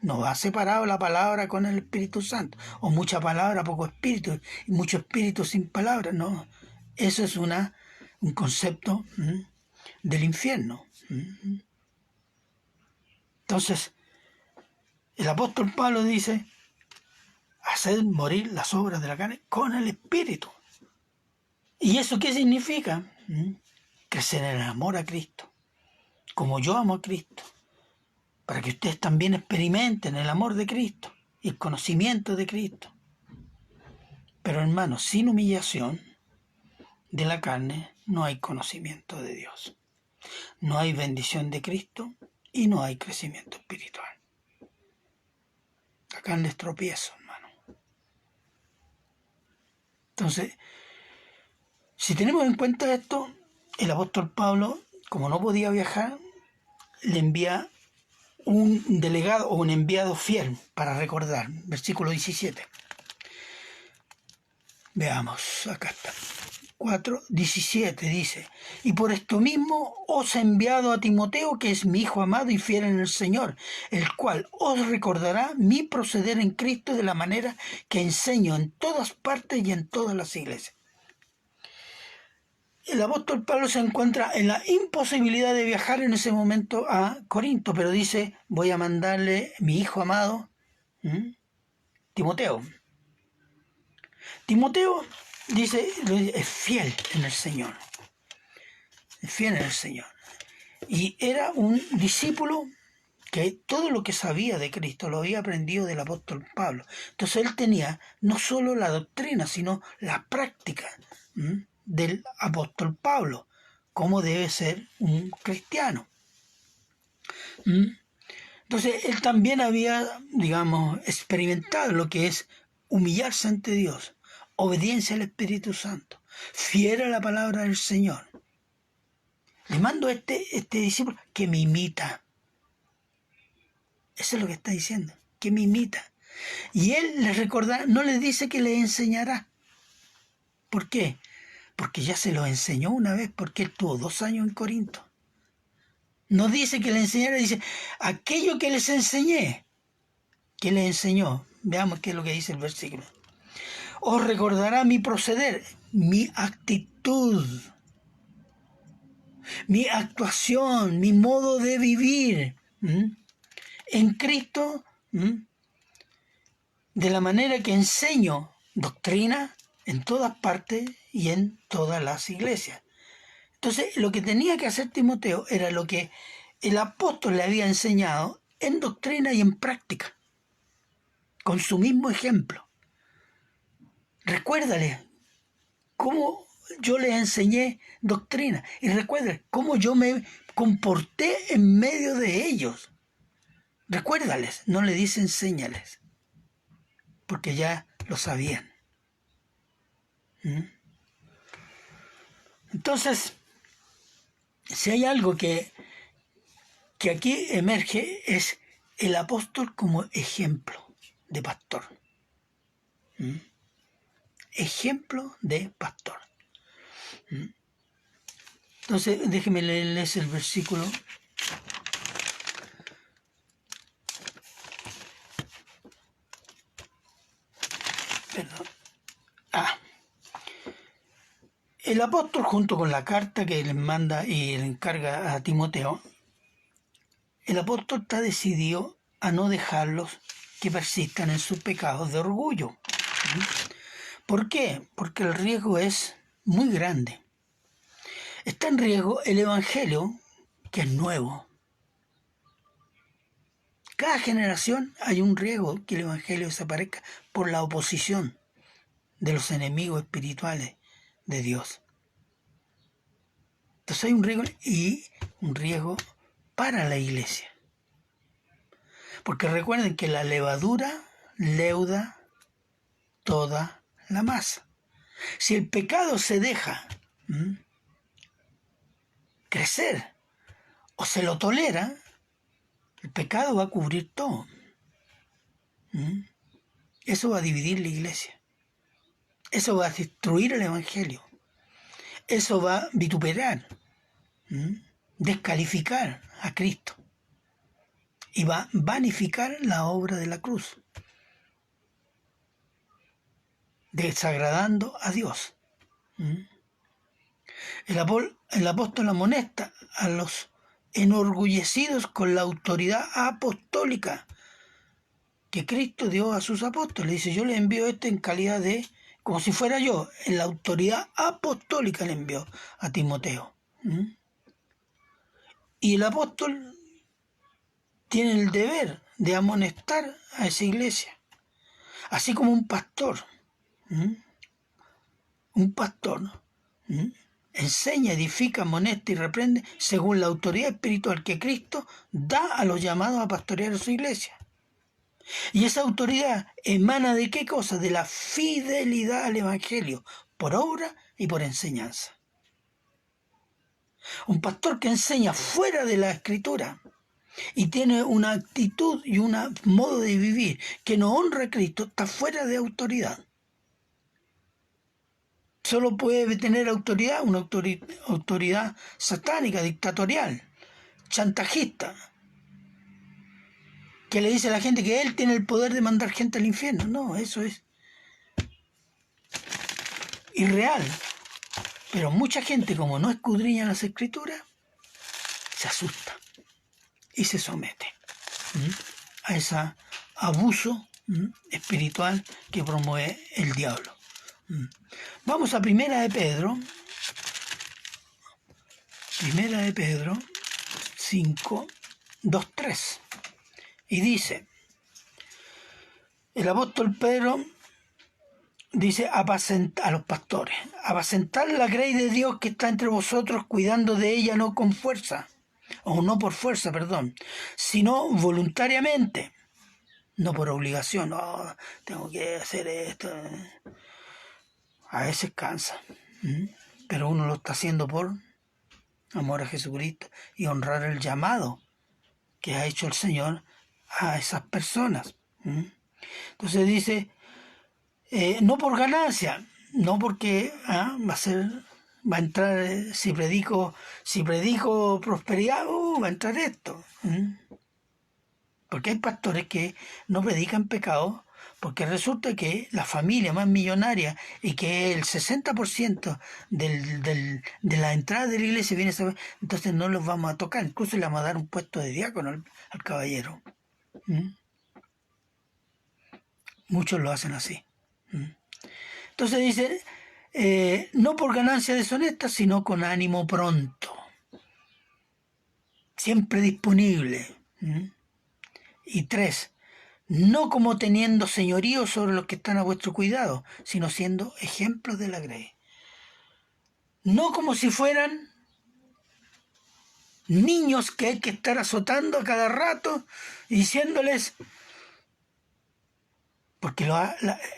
No va separado la palabra con el Espíritu Santo, o mucha palabra, poco espíritu, y mucho espíritu sin palabra. No, eso es un concepto del infierno. Entonces, el apóstol Pablo dice: hacer morir las obras de la carne con el Espíritu. ¿Y eso qué significa? Crecer en el amor a Cristo, como yo amo a Cristo, para que ustedes también experimenten el amor de Cristo y el conocimiento de Cristo. Pero hermanos, sin humillación de la carne no hay conocimiento de Dios, no hay bendición de Cristo y no hay crecimiento espiritual. La carne es tropiezo, hermano. Entonces, si tenemos en cuenta esto, el apóstol Pablo, como no podía viajar, le envía un delegado o un enviado fiel para recordar. Versículo 17. Veamos, acá está. 4:17 dice: y por esto mismo os he enviado a Timoteo, que es mi hijo amado y fiel en el Señor, el cual os recordará mi proceder en Cristo de la manera que enseño en todas partes y en todas las iglesias. El apóstol Pablo se encuentra en la imposibilidad de viajar en ese momento a Corinto, pero dice: voy a mandarle mi hijo amado, Timoteo. Timoteo, dice, es fiel en el Señor. Es fiel en el Señor. Y era un discípulo que todo lo que sabía de Cristo lo había aprendido del apóstol Pablo. Entonces él tenía no solo la doctrina, sino la práctica del apóstol Pablo, cómo debe ser un cristiano. Entonces él también había, digamos, experimentado lo que es humillarse ante Dios, obediencia al Espíritu Santo, fiel a la palabra del Señor. Le mando a este discípulo que me imita. Eso es lo que está diciendo, que me imita. Y él les recordará, no les dice que les enseñará. ¿Por qué? Porque ya se lo enseñó una vez, porque él tuvo 2 años en Corinto. No dice que le enseñara, dice: aquello que les enseñé, que les enseñó. Veamos qué es lo que dice el versículo. Os recordará mi proceder, mi actitud, mi actuación, mi modo de vivir en Cristo, de la manera que enseño doctrina en todas partes y en todas las iglesias. Entonces, lo que tenía que hacer Timoteo era lo que el apóstol le había enseñado en doctrina y en práctica, con su mismo ejemplo. Recuérdale cómo yo les enseñé doctrina. Y recuerden cómo yo me comporté en medio de ellos. Recuérdales, no le dice enséñales, porque ya lo sabían. Entonces, si hay algo que aquí emerge, es el apóstol como ejemplo de pastor. Ejemplo de pastor. Entonces, déjeme leerles el versículo. Perdón. El apóstol, junto con la carta que les manda y le encarga a Timoteo, el apóstol está decidido a no dejarlos que persistan en sus pecados de orgullo. ¿Por qué? Porque el riesgo es muy grande. Está en riesgo el evangelio, que es nuevo. Cada generación hay un riesgo que el evangelio desaparezca por la oposición de los enemigos espirituales de Dios. Entonces hay un riesgo para la iglesia. Porque recuerden que la levadura leuda toda la masa. Si el pecado se deja crecer o se lo tolera, el pecado va a cubrir todo. Eso va a dividir la iglesia. Eso va a destruir el evangelio. Eso va a vituperar, descalificar a Cristo. Y va a vanificar la obra de la cruz, desagradando a Dios. El apóstol amonesta a los enorgullecidos con la autoridad apostólica que Cristo dio a sus apóstoles. Dice, yo le envío esto en calidad de, como si fuera yo, en la autoridad apostólica le envió a Timoteo. Y el apóstol tiene el deber de amonestar a esa iglesia, así como un pastor. Un pastor enseña, edifica, amonesta y reprende según la autoridad espiritual que Cristo da a los llamados a pastorear su iglesia. Y esa autoridad emana ¿de qué cosa? De la fidelidad al evangelio, por obra y por enseñanza. Un pastor que enseña fuera de la escritura y tiene una actitud y un modo de vivir que no honra a Cristo, está fuera de autoridad. Solo puede tener autoridad una autoridad satánica, dictatorial, chantajista, que le dice a la gente que él tiene el poder de mandar gente al infierno. No, eso es irreal. Pero mucha gente, como no escudriña las escrituras, se asusta y se somete a ese abuso espiritual que promueve el diablo. Vamos a Primera de Pedro 5, 2, 3. Y dice, el apóstol Pedro dice a los pastores, apacentar la grey de Dios que está entre vosotros, cuidando de ella no con fuerza, o no por fuerza, perdón, sino voluntariamente, no por obligación. No, tengo que hacer esto. A veces cansa, pero uno lo está haciendo por amor a Jesucristo y honrar el llamado que ha hecho el Señor a esas personas. Entonces dice, no por ganancia, no porque va a entrar, si predico prosperidad, va a entrar esto. Porque hay pastores que no predican pecado, porque resulta que la familia más millonaria y que el 60% de la entrada de la iglesia viene a saber, entonces no los vamos a tocar, incluso le vamos a dar un puesto de diácono al caballero. Muchos lo hacen así. Entonces dice, no por ganancia deshonesta, sino con ánimo pronto, siempre disponible. Y 3, no como teniendo señorío sobre los que están a vuestro cuidado, sino siendo ejemplos de la grey. no como si fueran niños que hay que estar azotando a cada rato y diciéndoles, porque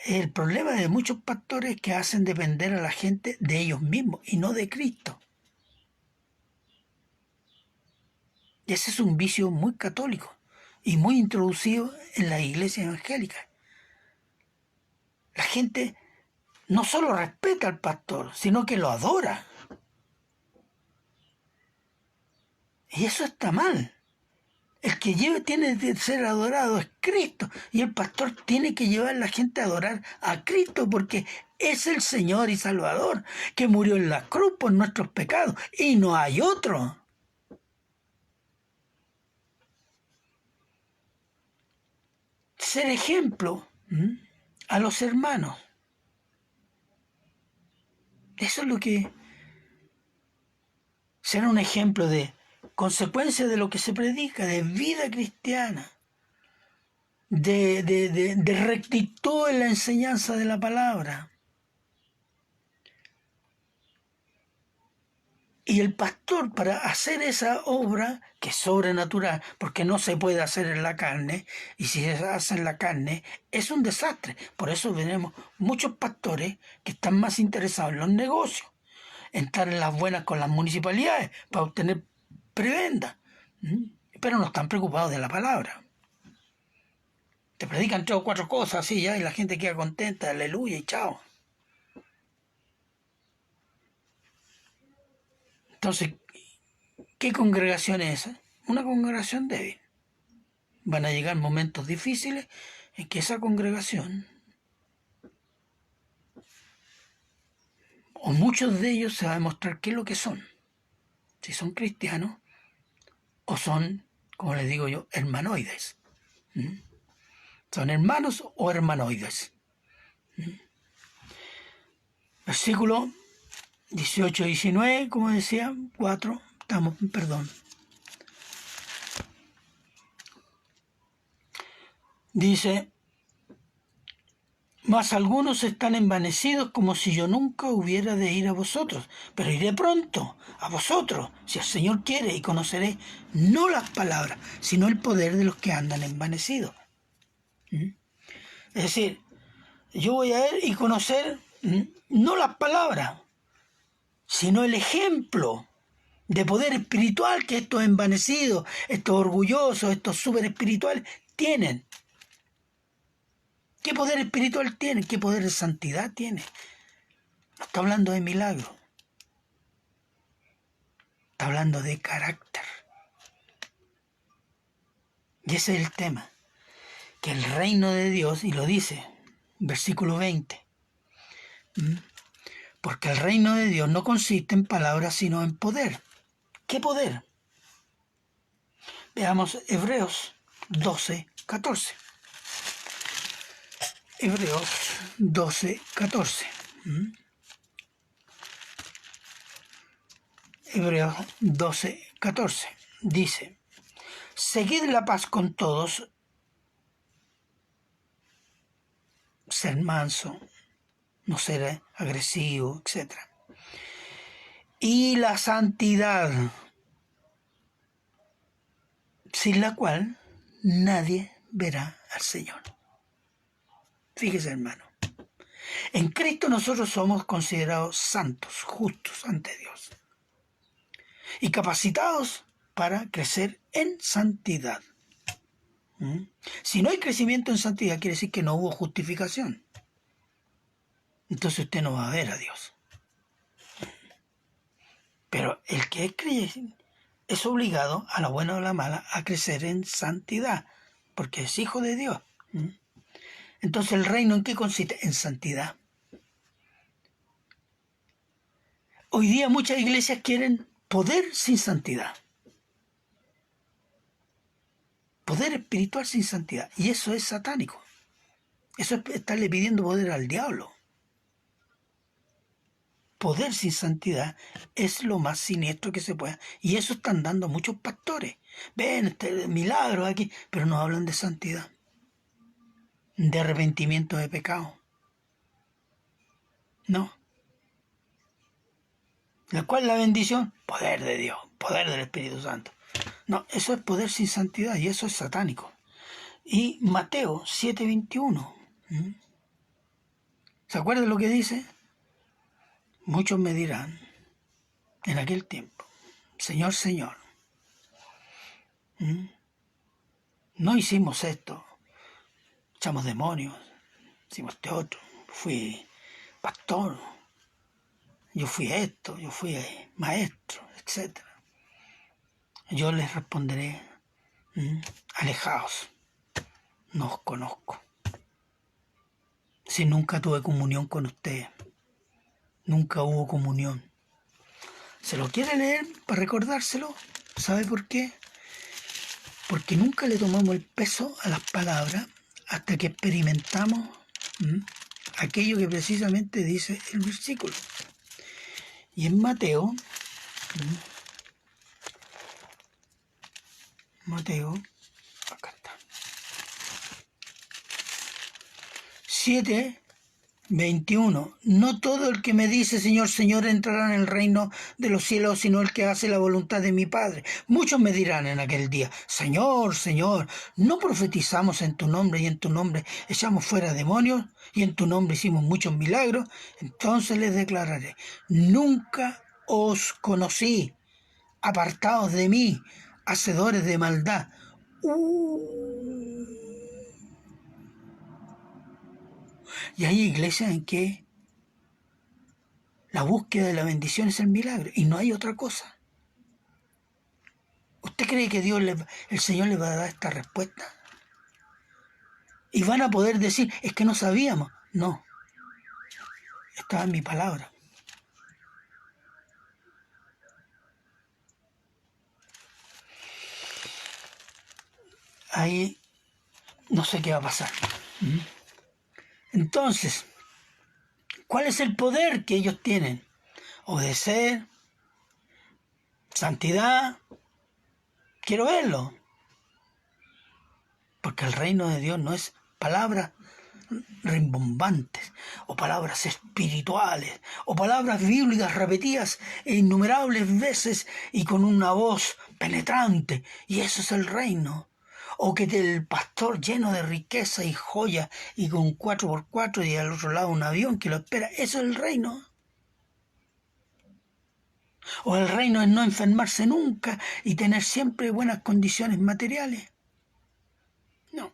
el problema de muchos pastores es que hacen depender a la gente de ellos mismos y no de Cristo. Y ese es un vicio muy católico y muy introducido en la iglesia evangélica. La gente no solo respeta al pastor, sino que lo adora. Y eso está mal. El que tiene que ser adorado es Cristo. Y el pastor tiene que llevar a la gente a adorar a Cristo porque es el Señor y Salvador que murió en la cruz por nuestros pecados. Y no hay otro. Ser ejemplo a los hermanos. Eso es lo que será un ejemplo de consecuencia de lo que se predica, de vida cristiana, de rectitud en la enseñanza de la palabra. Y el pastor, para hacer esa obra, que es sobrenatural, porque no se puede hacer en la carne, y si se hace en la carne, es un desastre. Por eso tenemos muchos pastores que están más interesados en los negocios, en estar en las buenas con las municipalidades, para obtener prebenda. Pero no están preocupados de la palabra. Te predican 3 o 4 cosas así ya, y la gente queda contenta, aleluya y chao. Entonces, ¿qué congregación es esa? Una congregación débil. Van a llegar momentos difíciles en que esa congregación, o muchos de ellos, se va a demostrar qué es lo que son. Si son cristianos o son, como les digo yo, hermanoides. ¿Son hermanos o hermanoides? Versículo 18-19, como decía, 4, perdón. Dice, mas algunos están envanecidos como si yo nunca hubiera de ir a vosotros, pero iré pronto a vosotros, si el Señor quiere, y conoceré no las palabras, sino el poder de los que andan envanecidos. Es decir, yo voy a ir y conocer no las palabras, sino el ejemplo de poder espiritual que estos envanecidos, estos orgullosos, estos súper espirituales tienen. ¿Qué poder espiritual tienen? ¿Qué poder de santidad tienen? No está hablando de milagro. Está hablando de carácter. Y ese es el tema. Que el reino de Dios, y lo dice, versículo 20, porque el reino de Dios no consiste en palabras, sino en poder. ¿Qué poder? Veamos Hebreos 12:14. Hebreos 12:14. Hebreos 12:14 dice, seguid la paz con todos, ser manso, no ser agresivo, etc. Y la santidad, sin la cual nadie verá al Señor. Fíjese, hermano. En Cristo nosotros somos considerados santos, justos ante Dios. Y capacitados para crecer en santidad. Si no hay crecimiento en santidad, quiere decir que no hubo justificación. Entonces usted no va a ver a Dios. Pero el que es creyente es obligado, a la buena o a la mala, a crecer en santidad, porque es hijo de Dios. Entonces, ¿el reino en qué consiste? En santidad. Hoy día muchas iglesias quieren poder sin santidad. Poder espiritual sin santidad. Y eso es satánico. Eso es estarle pidiendo poder al diablo. Poder sin santidad es lo más siniestro que se pueda. Y eso están dando muchos pastores. Ven, milagros aquí, pero no hablan de santidad, de arrepentimiento de pecado. No. ¿Cuál es la bendición? Poder de Dios, poder del Espíritu Santo. No, eso es poder sin santidad y eso es satánico. Y Mateo 7:21. ¿Se acuerdan lo que dice? Muchos me dirán en aquel tiempo, Señor, Señor, no hicimos esto, echamos demonios, hicimos este otro, fui pastor, yo fui esto, yo fui maestro, etc. Yo les responderé, alejaos, no os conozco. Si nunca tuve comunión con ustedes, nunca hubo comunión. ¿Se lo quiere leer para recordárselo? ¿Sabe por qué? Porque nunca le tomamos el peso a las palabras hasta que experimentamos aquello que precisamente dice el versículo. Y en Mateo, acá está, 7:21. No todo el que me dice Señor, Señor entrará en el reino de los cielos, sino el que hace la voluntad de mi Padre. Muchos me dirán en aquel día, Señor, Señor, ¿no profetizamos en tu nombre y en tu nombre echamos fuera demonios y en tu nombre hicimos muchos milagros? Entonces les declararé, nunca os conocí, apartados de mí, hacedores de maldad. Y hay iglesias en que la búsqueda de la bendición es el milagro y no hay otra cosa. ¿Usted cree que el Señor le va a dar esta respuesta? Y van a poder decir, es que no sabíamos. No, estaba en mi palabra. Ahí no sé qué va a pasar. Entonces, ¿cuál es el poder que ellos tienen? Obedecer, santidad. Quiero verlo. Porque el reino de Dios no es palabras rimbombantes, o palabras espirituales, o palabras bíblicas repetidas innumerables veces y con una voz penetrante, y eso es el reino. O que el pastor lleno de riqueza y joya y con 4x4 y al otro lado un avión que lo espera, eso es el reino. O el reino es no enfermarse nunca y tener siempre buenas condiciones materiales. No.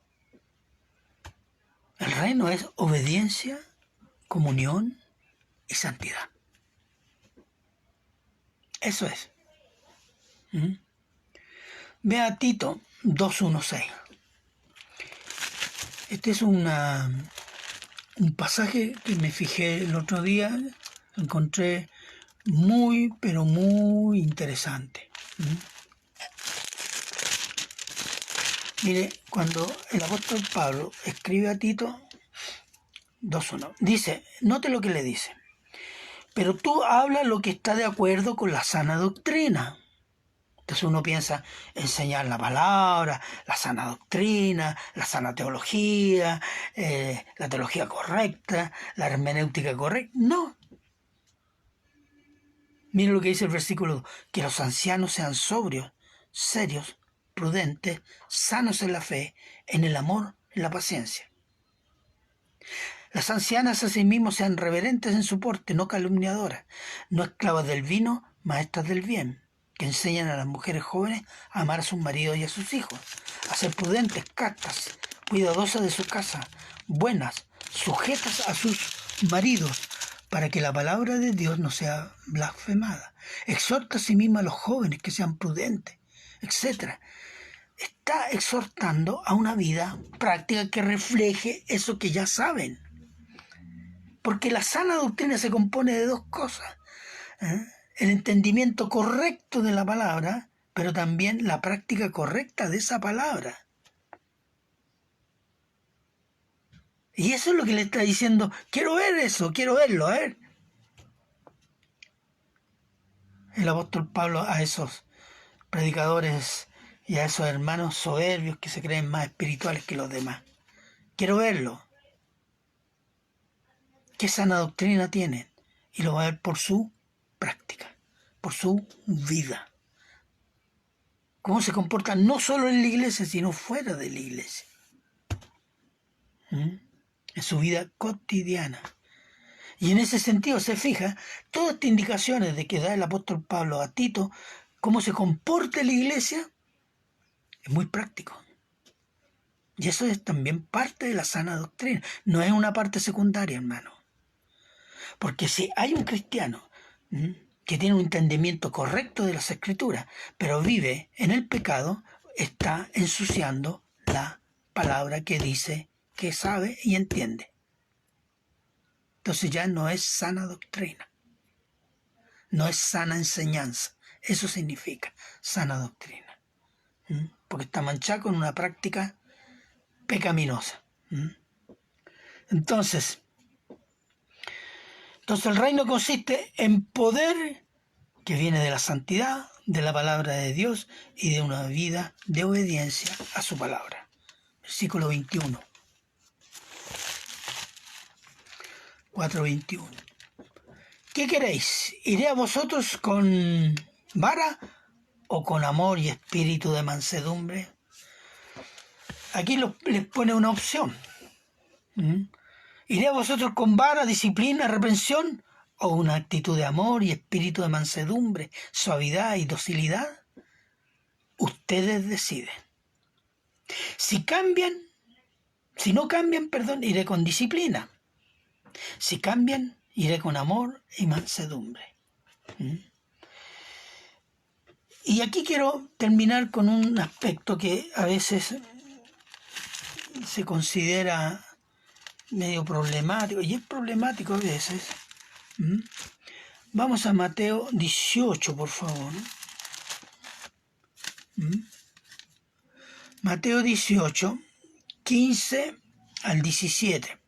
El reino es obediencia, comunión y santidad. Eso es. Vea Tito 2:16. Este es un pasaje que me fijé el otro día, lo encontré muy, pero muy interesante. Mire, cuando el apóstol Pablo escribe a Tito 2:1, dice, note lo que le dice, pero tú hablas lo que está de acuerdo con la sana doctrina. Entonces uno piensa enseñar la palabra, la sana doctrina, la sana teología, la teología correcta, la hermenéutica correcta. No. Miren lo que dice el versículo 2, que los ancianos sean sobrios, serios, prudentes, sanos en la fe, en el amor, en la paciencia. Las ancianas asimismo sean reverentes en su porte, no calumniadoras, no esclavas del vino, maestras del bien, que enseñan a las mujeres jóvenes a amar a sus maridos y a sus hijos, a ser prudentes, castas, cuidadosas de su casa, buenas, sujetas a sus maridos, para que la palabra de Dios no sea blasfemada. Exhorta a sí misma a los jóvenes que sean prudentes, etc. Está exhortando a una vida práctica que refleje eso que ya saben. Porque la sana doctrina se compone de dos cosas. El entendimiento correcto de la palabra, pero también la práctica correcta de esa palabra. Y eso es lo que le está diciendo, quiero ver eso, quiero verlo, a ver. El apóstol Pablo a esos predicadores y a esos hermanos soberbios que se creen más espirituales que los demás. Quiero verlo. ¿Qué sana doctrina tienen? Y lo va a ver por su práctica. por su vida. Cómo se comporta no solo en la iglesia, sino fuera de la iglesia. En su vida cotidiana. Y en ese sentido, se fija, todas estas indicaciones de que da el apóstol Pablo a Tito, cómo se comporta en la iglesia, es muy práctico. Y eso es también parte de la sana doctrina. No es una parte secundaria, hermano. Porque si hay un cristiano que tiene un entendimiento correcto de las Escrituras, pero vive en el pecado, está ensuciando la palabra que dice que sabe y entiende. Entonces ya no es sana doctrina, no es sana enseñanza. Eso significa sana doctrina, porque está manchado con una práctica pecaminosa. Entonces el reino consiste en poder que viene de la santidad, de la palabra de Dios y de una vida de obediencia a su palabra. Versículo 21. 4:21. ¿Qué queréis? ¿Iré a vosotros con vara o con amor y espíritu de mansedumbre? Aquí les pone una opción. ¿Iré a vosotros con vara, disciplina, reprensión o una actitud de amor y espíritu de mansedumbre, suavidad y docilidad? Ustedes deciden. Si no cambian, iré con disciplina. Si cambian, iré con amor y mansedumbre. Y aquí quiero terminar con un aspecto que a veces se considera medio problemático, y es problemático a veces. Vamos a Mateo 18, por favor. Mateo 18, 15 al 17.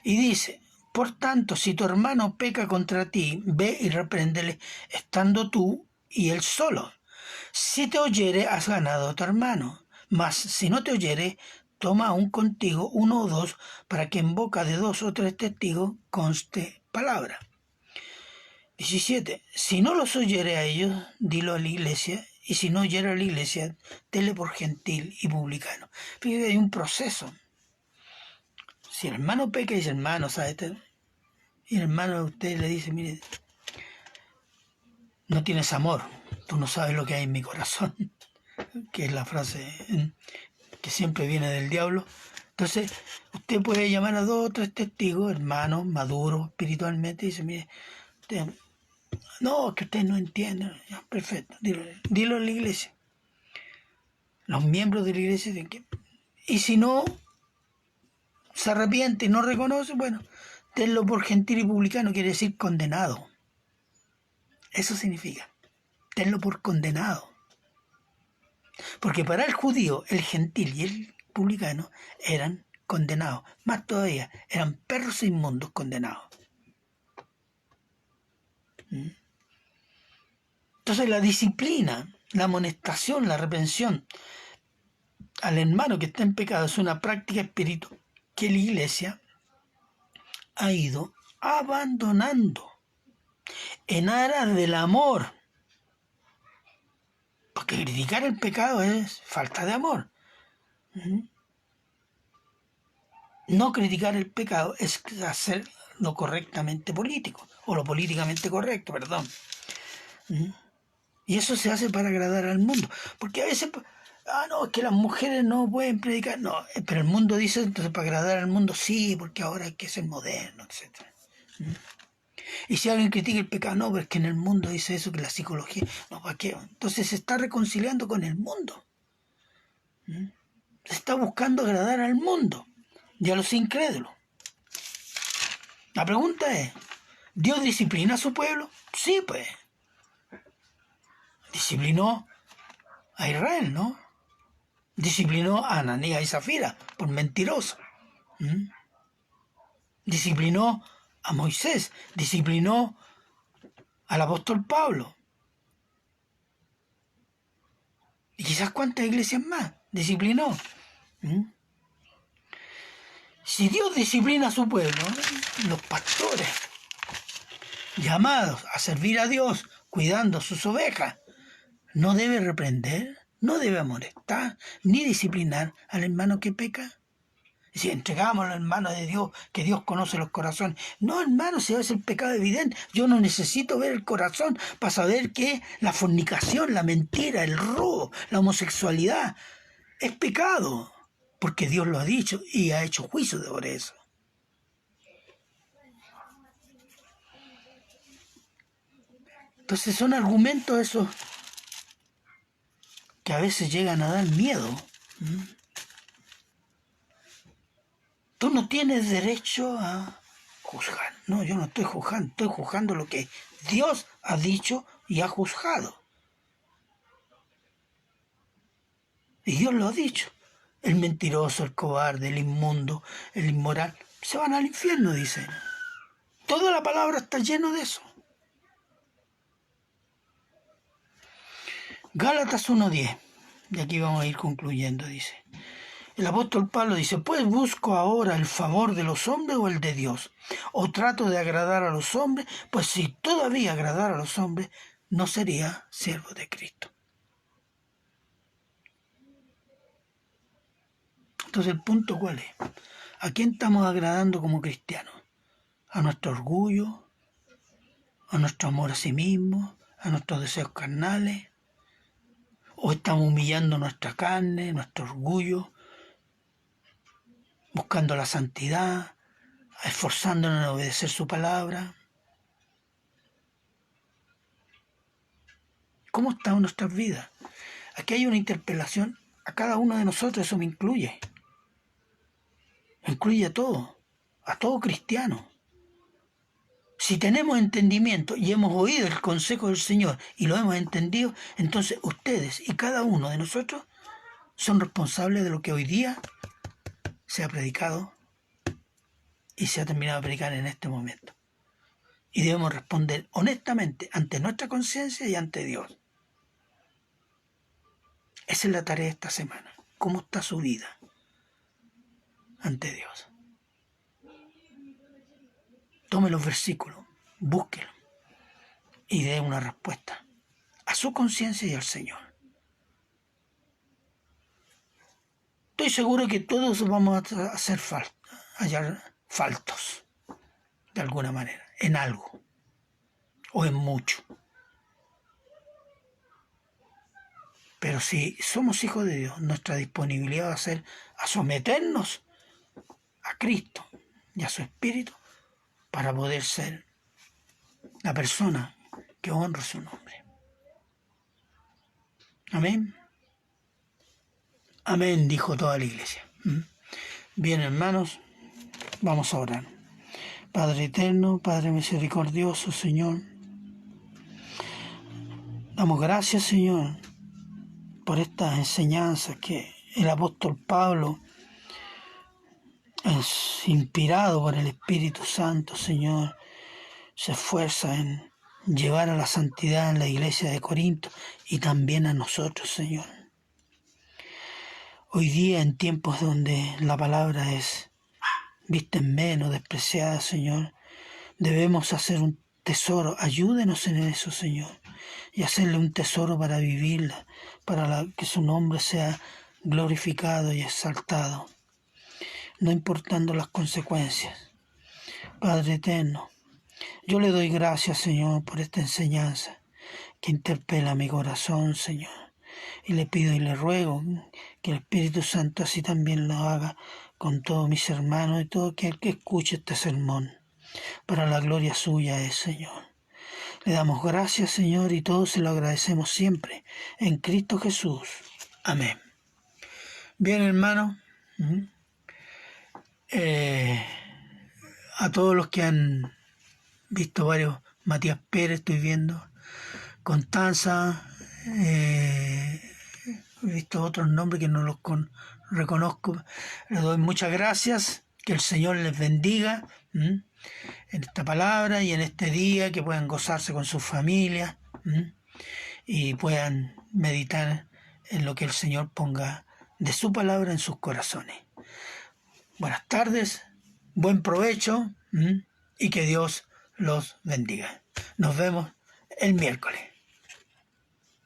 Y dice: por tanto, si tu hermano peca contra ti, ve y repréndele, estando tú y él solo. Si te oyere, has ganado a tu hermano. Mas si no te oyere, toma aún contigo uno o dos, para que en boca de 2 o 3 testigos conste palabra. 17. Si no los oyere a ellos, dilo a la iglesia, y si no oyere a la iglesia, tenle por gentil y publicano. Fíjate, hay un proceso. Si el hermano peca y dice: hermano, ¿sabes? Y el hermano a usted le dice: mire, no tienes amor, tú no sabes lo que hay en mi corazón, que es la frase que siempre viene del diablo. Entonces, usted puede llamar a 2 o 3 testigos, hermanos, maduros espiritualmente, y dice: mire, no, que ustedes no entienden. Ya, perfecto, dilo a la iglesia. Los miembros de la iglesia tienen que... Y si no se arrepiente y no reconoce, bueno, tenlo por gentil y publicano, quiere decir condenado. Eso significa, tenlo por condenado. Porque para el judío, el gentil y el publicano eran condenados. Más todavía, eran perros inmundos condenados. Entonces la disciplina, la amonestación, la reprensión al hermano que está en pecado es una práctica espiritual que la iglesia ha ido abandonando en aras del amor. Porque criticar el pecado es falta de amor. No criticar el pecado es hacer lo correctamente político, o lo políticamente correcto, perdón. Y eso se hace para agradar al mundo. Porque a veces, no, es que las mujeres no pueden predicar. No, pero el mundo dice, entonces para agradar al mundo sí, porque ahora hay que ser moderno, etc. Y si alguien critica el pecado, no, pero es que en el mundo dice eso, que la psicología, no, ¿para qué? Entonces se está reconciliando con el mundo. Se está buscando agradar al mundo y a los incrédulos. La pregunta es, ¿Dios disciplina a su pueblo? Sí, pues. Disciplinó a Israel, ¿no? Disciplinó a Ananías y Zafira por mentiroso. Disciplinó a Moisés, disciplinó al apóstol Pablo. Y quizás cuántas iglesias más disciplinó. Si Dios disciplina a su pueblo, los pastores llamados a servir a Dios cuidando sus ovejas. No debe reprender, no debe amonestar, ni disciplinar al hermano que peca. Si entregamos en manos de Dios, que Dios conoce los corazones. No, hermano, si es el pecado evidente, yo no necesito ver el corazón para saber que la fornicación, la mentira, el robo, la homosexualidad es pecado, porque Dios lo ha dicho y ha hecho juicio sobre eso. Entonces son argumentos esos que a veces llegan a dar miedo. Tú no tienes derecho a juzgar. No, yo no estoy juzgando lo que Dios ha dicho y ha juzgado. Y Dios lo ha dicho. El mentiroso, el cobarde, el inmundo, el inmoral, se van al infierno, dice. Toda la palabra está llena de eso. Gálatas 1:10. Y aquí vamos a ir concluyendo, dice. El apóstol Pablo dice, pues busco ahora el favor de los hombres o el de Dios, o trato de agradar a los hombres, pues si todavía agradara a los hombres, no sería siervo de Cristo. Entonces el punto ¿cuál es? ¿A quién estamos agradando como cristianos? ¿A nuestro orgullo? ¿A nuestro amor a sí mismo? ¿A nuestros deseos carnales? ¿O estamos humillando nuestra carne, nuestro orgullo? Buscando la santidad, esforzándonos en obedecer su palabra. ¿Cómo están nuestras vidas? Aquí hay una interpelación a cada uno de nosotros, eso me incluye. Incluye a todo cristiano. Si tenemos entendimiento y hemos oído el consejo del Señor y lo hemos entendido, entonces ustedes y cada uno de nosotros son responsables de lo que hoy día se ha predicado y se ha terminado de predicar en este momento. Y debemos responder honestamente ante nuestra conciencia y ante Dios. Esa es la tarea de esta semana. ¿Cómo está su vida ante Dios? Tome los versículos, búsquelo y dé una respuesta a su conciencia y al Señor. Estoy seguro que todos vamos a hacer hallar faltos, de alguna manera, en algo o en mucho. Pero si somos hijos de Dios, nuestra disponibilidad va a ser a someternos a Cristo y a su Espíritu para poder ser la persona que honra su nombre. Amén. Amén, dijo toda la iglesia. Bien, hermanos, vamos a orar. Padre eterno, Padre misericordioso, Señor, damos gracias, Señor, por estas enseñanzas que el apóstol Pablo es inspirado por el Espíritu Santo, Señor, se esfuerza en llevar a la santidad en la iglesia de Corinto y también a nosotros, Señor. Hoy día, en tiempos donde la palabra es vista en menos, despreciada, Señor, debemos hacer un tesoro. Ayúdenos en eso, Señor, y hacerle un tesoro para vivirla, para que su nombre sea glorificado y exaltado, no importando las consecuencias. Padre eterno, yo le doy gracias, Señor, por esta enseñanza que interpela mi corazón, Señor. Y le pido y le ruego que el Espíritu Santo así también lo haga con todos mis hermanos y todo aquel que escuche este sermón. Para la gloria suya es, Señor. Le damos gracias, Señor, y todos se lo agradecemos siempre en Cristo Jesús. Amén. Bien, hermano. A todos los que han visto varios, Matías Pérez estoy viendo, Constanza, he visto otros nombres que no los reconozco. Les doy muchas gracias, que el Señor les bendiga en esta palabra y en este día, que puedan gozarse con sus familias y puedan meditar en lo que el Señor ponga de su palabra en sus corazones. Buenas tardes, buen provecho y que Dios los bendiga. Nos vemos el miércoles.